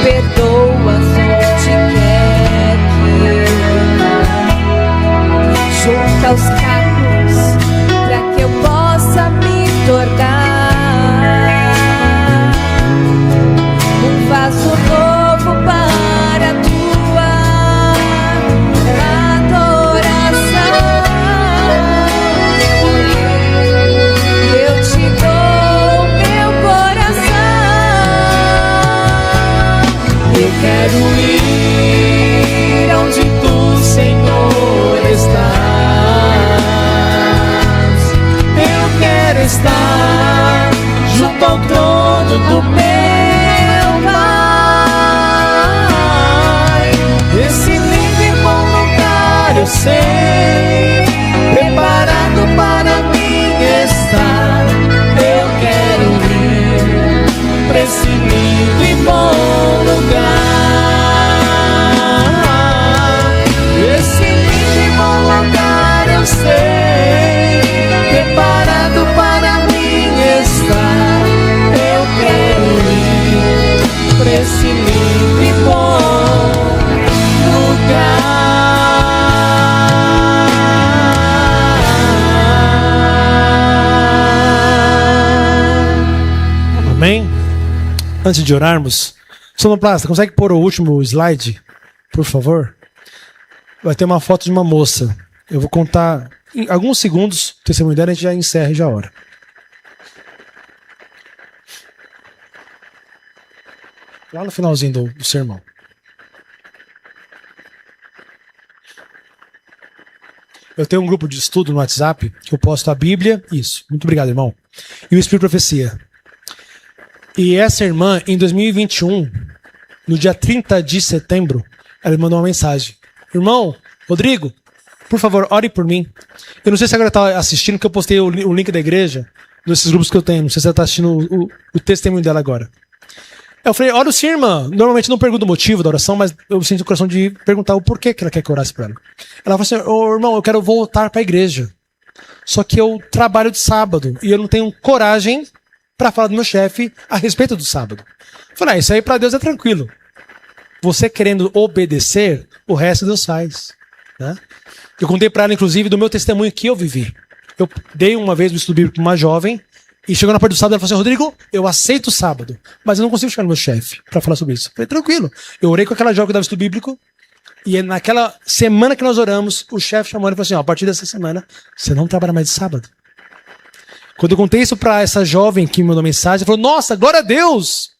perdoas onde quer que eu junta os cacos para que eu possa me tornar um vaso novo para a tua adoração. Eu te dou meu coração. eu quero ir onde tu, Senhor, estás. Eu quero estar junto ao trono do meu Pai. Esse lindo e bom lugar eu sei, preparado para mim está. Eu quero ir pra esse lindo e bom lugar. Esse lindo e bom lugar eu sei, preparado para mim está. Eu quero ir pra esse lindo e bom lugar. Amém? Antes de orarmos, sonoplasta, consegue pôr o último slide, por favor? Vai ter uma foto de uma moça. Eu vou contar em alguns segundos, o testemunho dela, a gente já encerra e já ora. Lá no finalzinho do sermão. Eu tenho um grupo de estudo no WhatsApp que eu posto a Bíblia, isso, muito obrigado, irmão, e o Espírito de Profecia. E essa irmã, em 2021, no dia 30 de setembro, ela me mandou uma mensagem. Irmão, Rodrigo, por favor, ore por mim. Eu não sei se agora está assistindo, porque eu postei o link da igreja, nesses grupos que eu tenho. Não sei se ela está assistindo o testemunho dela agora. Eu falei, oro sim, irmã. Normalmente não pergunto o motivo da oração, mas eu sinto o coração de perguntar o porquê que ela quer que eu orasse por ela. Ela falou assim, irmão, eu quero voltar para a igreja. Só que eu trabalho de sábado e eu não tenho coragem para falar do meu chefe a respeito do sábado. Eu falei, isso aí para Deus é tranquilo. Você querendo obedecer, o resto Deus faz. né? Eu contei para ela, inclusive, do meu testemunho que eu vivi. Eu dei uma vez o estudo bíblico para uma jovem, e chegou na parte do sábado, ela falou assim: Rodrigo, eu aceito o sábado, mas eu não consigo chegar no meu chefe para falar sobre isso. Eu falei, tranquilo. Eu orei com aquela jovem que dava estudo bíblico, e naquela semana que nós oramos, o chefe chamou ela e falou assim: ó, a partir dessa semana, você não trabalha mais de sábado. Quando eu contei isso para essa jovem que me mandou mensagem, ela falou: nossa, glória a Deus!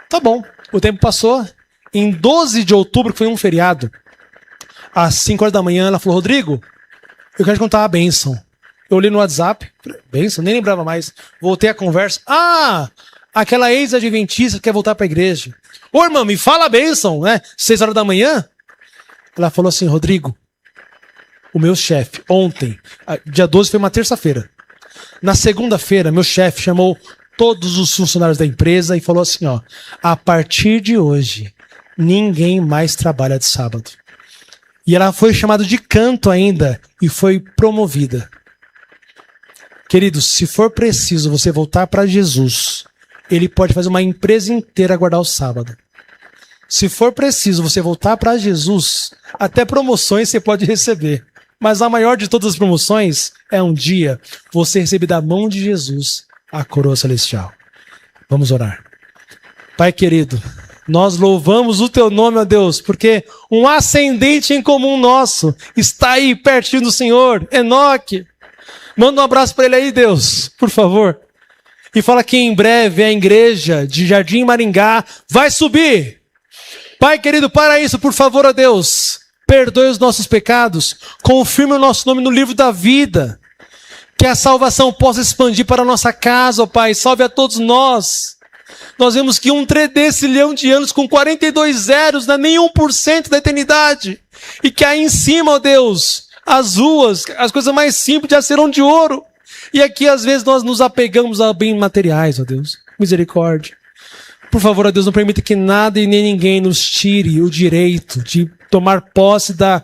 Tá bom. O tempo passou. Em 12 de outubro, que foi um feriado, às 5 horas da manhã, ela falou: Rodrigo, eu quero te contar uma bênção. Eu olhei no WhatsApp, bênção, nem lembrava mais. Voltei a conversa. Ah, aquela ex-adventista que quer voltar para a igreja. Ô, irmã, me fala a bênção, né? 6 horas da manhã. Ela falou assim: Rodrigo, o meu chefe, ontem, dia 12 foi uma terça-feira. Na segunda-feira, meu chefe chamou todos os funcionários da empresa e falou assim: ó, a partir de hoje, ninguém mais trabalha de sábado. E ela foi chamada de canto ainda e foi promovida. Queridos, se for preciso você voltar para Jesus, Ele pode fazer uma empresa inteira guardar o sábado. Se for preciso você voltar para Jesus, até promoções você pode receber. Mas a maior de todas as promoções é um dia você receber da mão de Jesus a coroa celestial. Vamos orar. Pai querido, nós louvamos o teu nome, ó Deus, porque um ascendente em comum nosso está aí pertinho do Senhor, Enoque. Manda um abraço para ele aí, Deus, por favor. E fala que em breve a igreja de Jardim Maringá vai subir. Pai querido, para isso, por favor, ó Deus. Perdoe os nossos pecados. Confirme o nosso nome no livro da vida. Que a salvação possa expandir para a nossa casa, ó Pai. Salve a todos nós. Nós vemos que um trilhão de anos com 42 zeros não é nem 1% da eternidade. E que aí em cima, ó Deus, as ruas, as coisas mais simples já serão de ouro. E aqui às vezes nós nos apegamos a bens materiais, ó Deus. Misericórdia. Por favor, ó Deus, não permita que nada e nem ninguém nos tire o direito de tomar posse da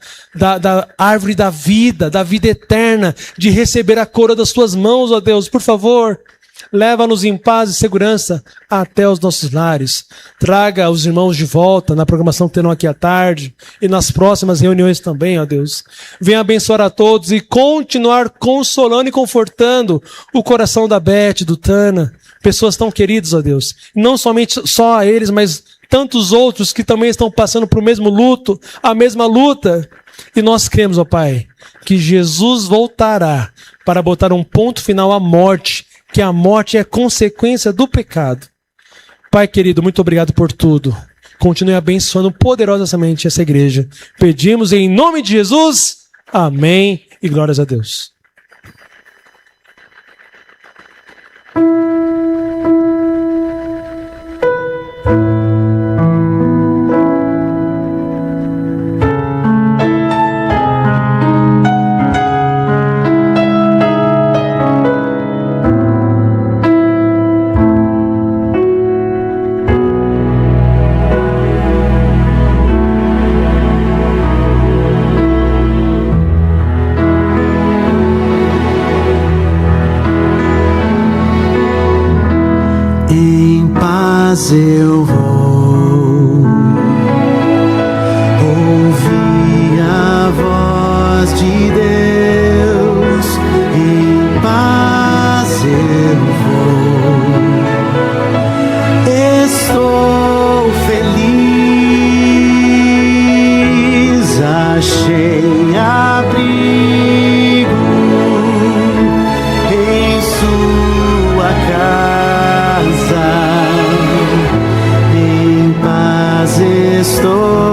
árvore da vida eterna, de receber a coroa das tuas mãos, ó Deus. Por favor, leva-nos em paz e segurança até os nossos lares. Traga os irmãos de volta na programação que terão aqui à tarde e nas próximas reuniões também, ó Deus. Venha abençoar a todos e continuar consolando e confortando o coração da Beth, do Tana, pessoas tão queridas, ó Deus. Não somente só a eles, mas tantos outros que também estão passando por o mesmo luto, a mesma luta. E nós cremos, ó Pai, que Jesus voltará para botar um ponto final à morte, que a morte é consequência do pecado. Pai querido, muito obrigado por tudo. Continue abençoando poderosamente essa igreja. Pedimos em nome de Jesus. Amém e glórias a Deus. Eu vou ouvir a voz de Deus, em paz eu vou, estou feliz, achei abrigo em sua casa. Estou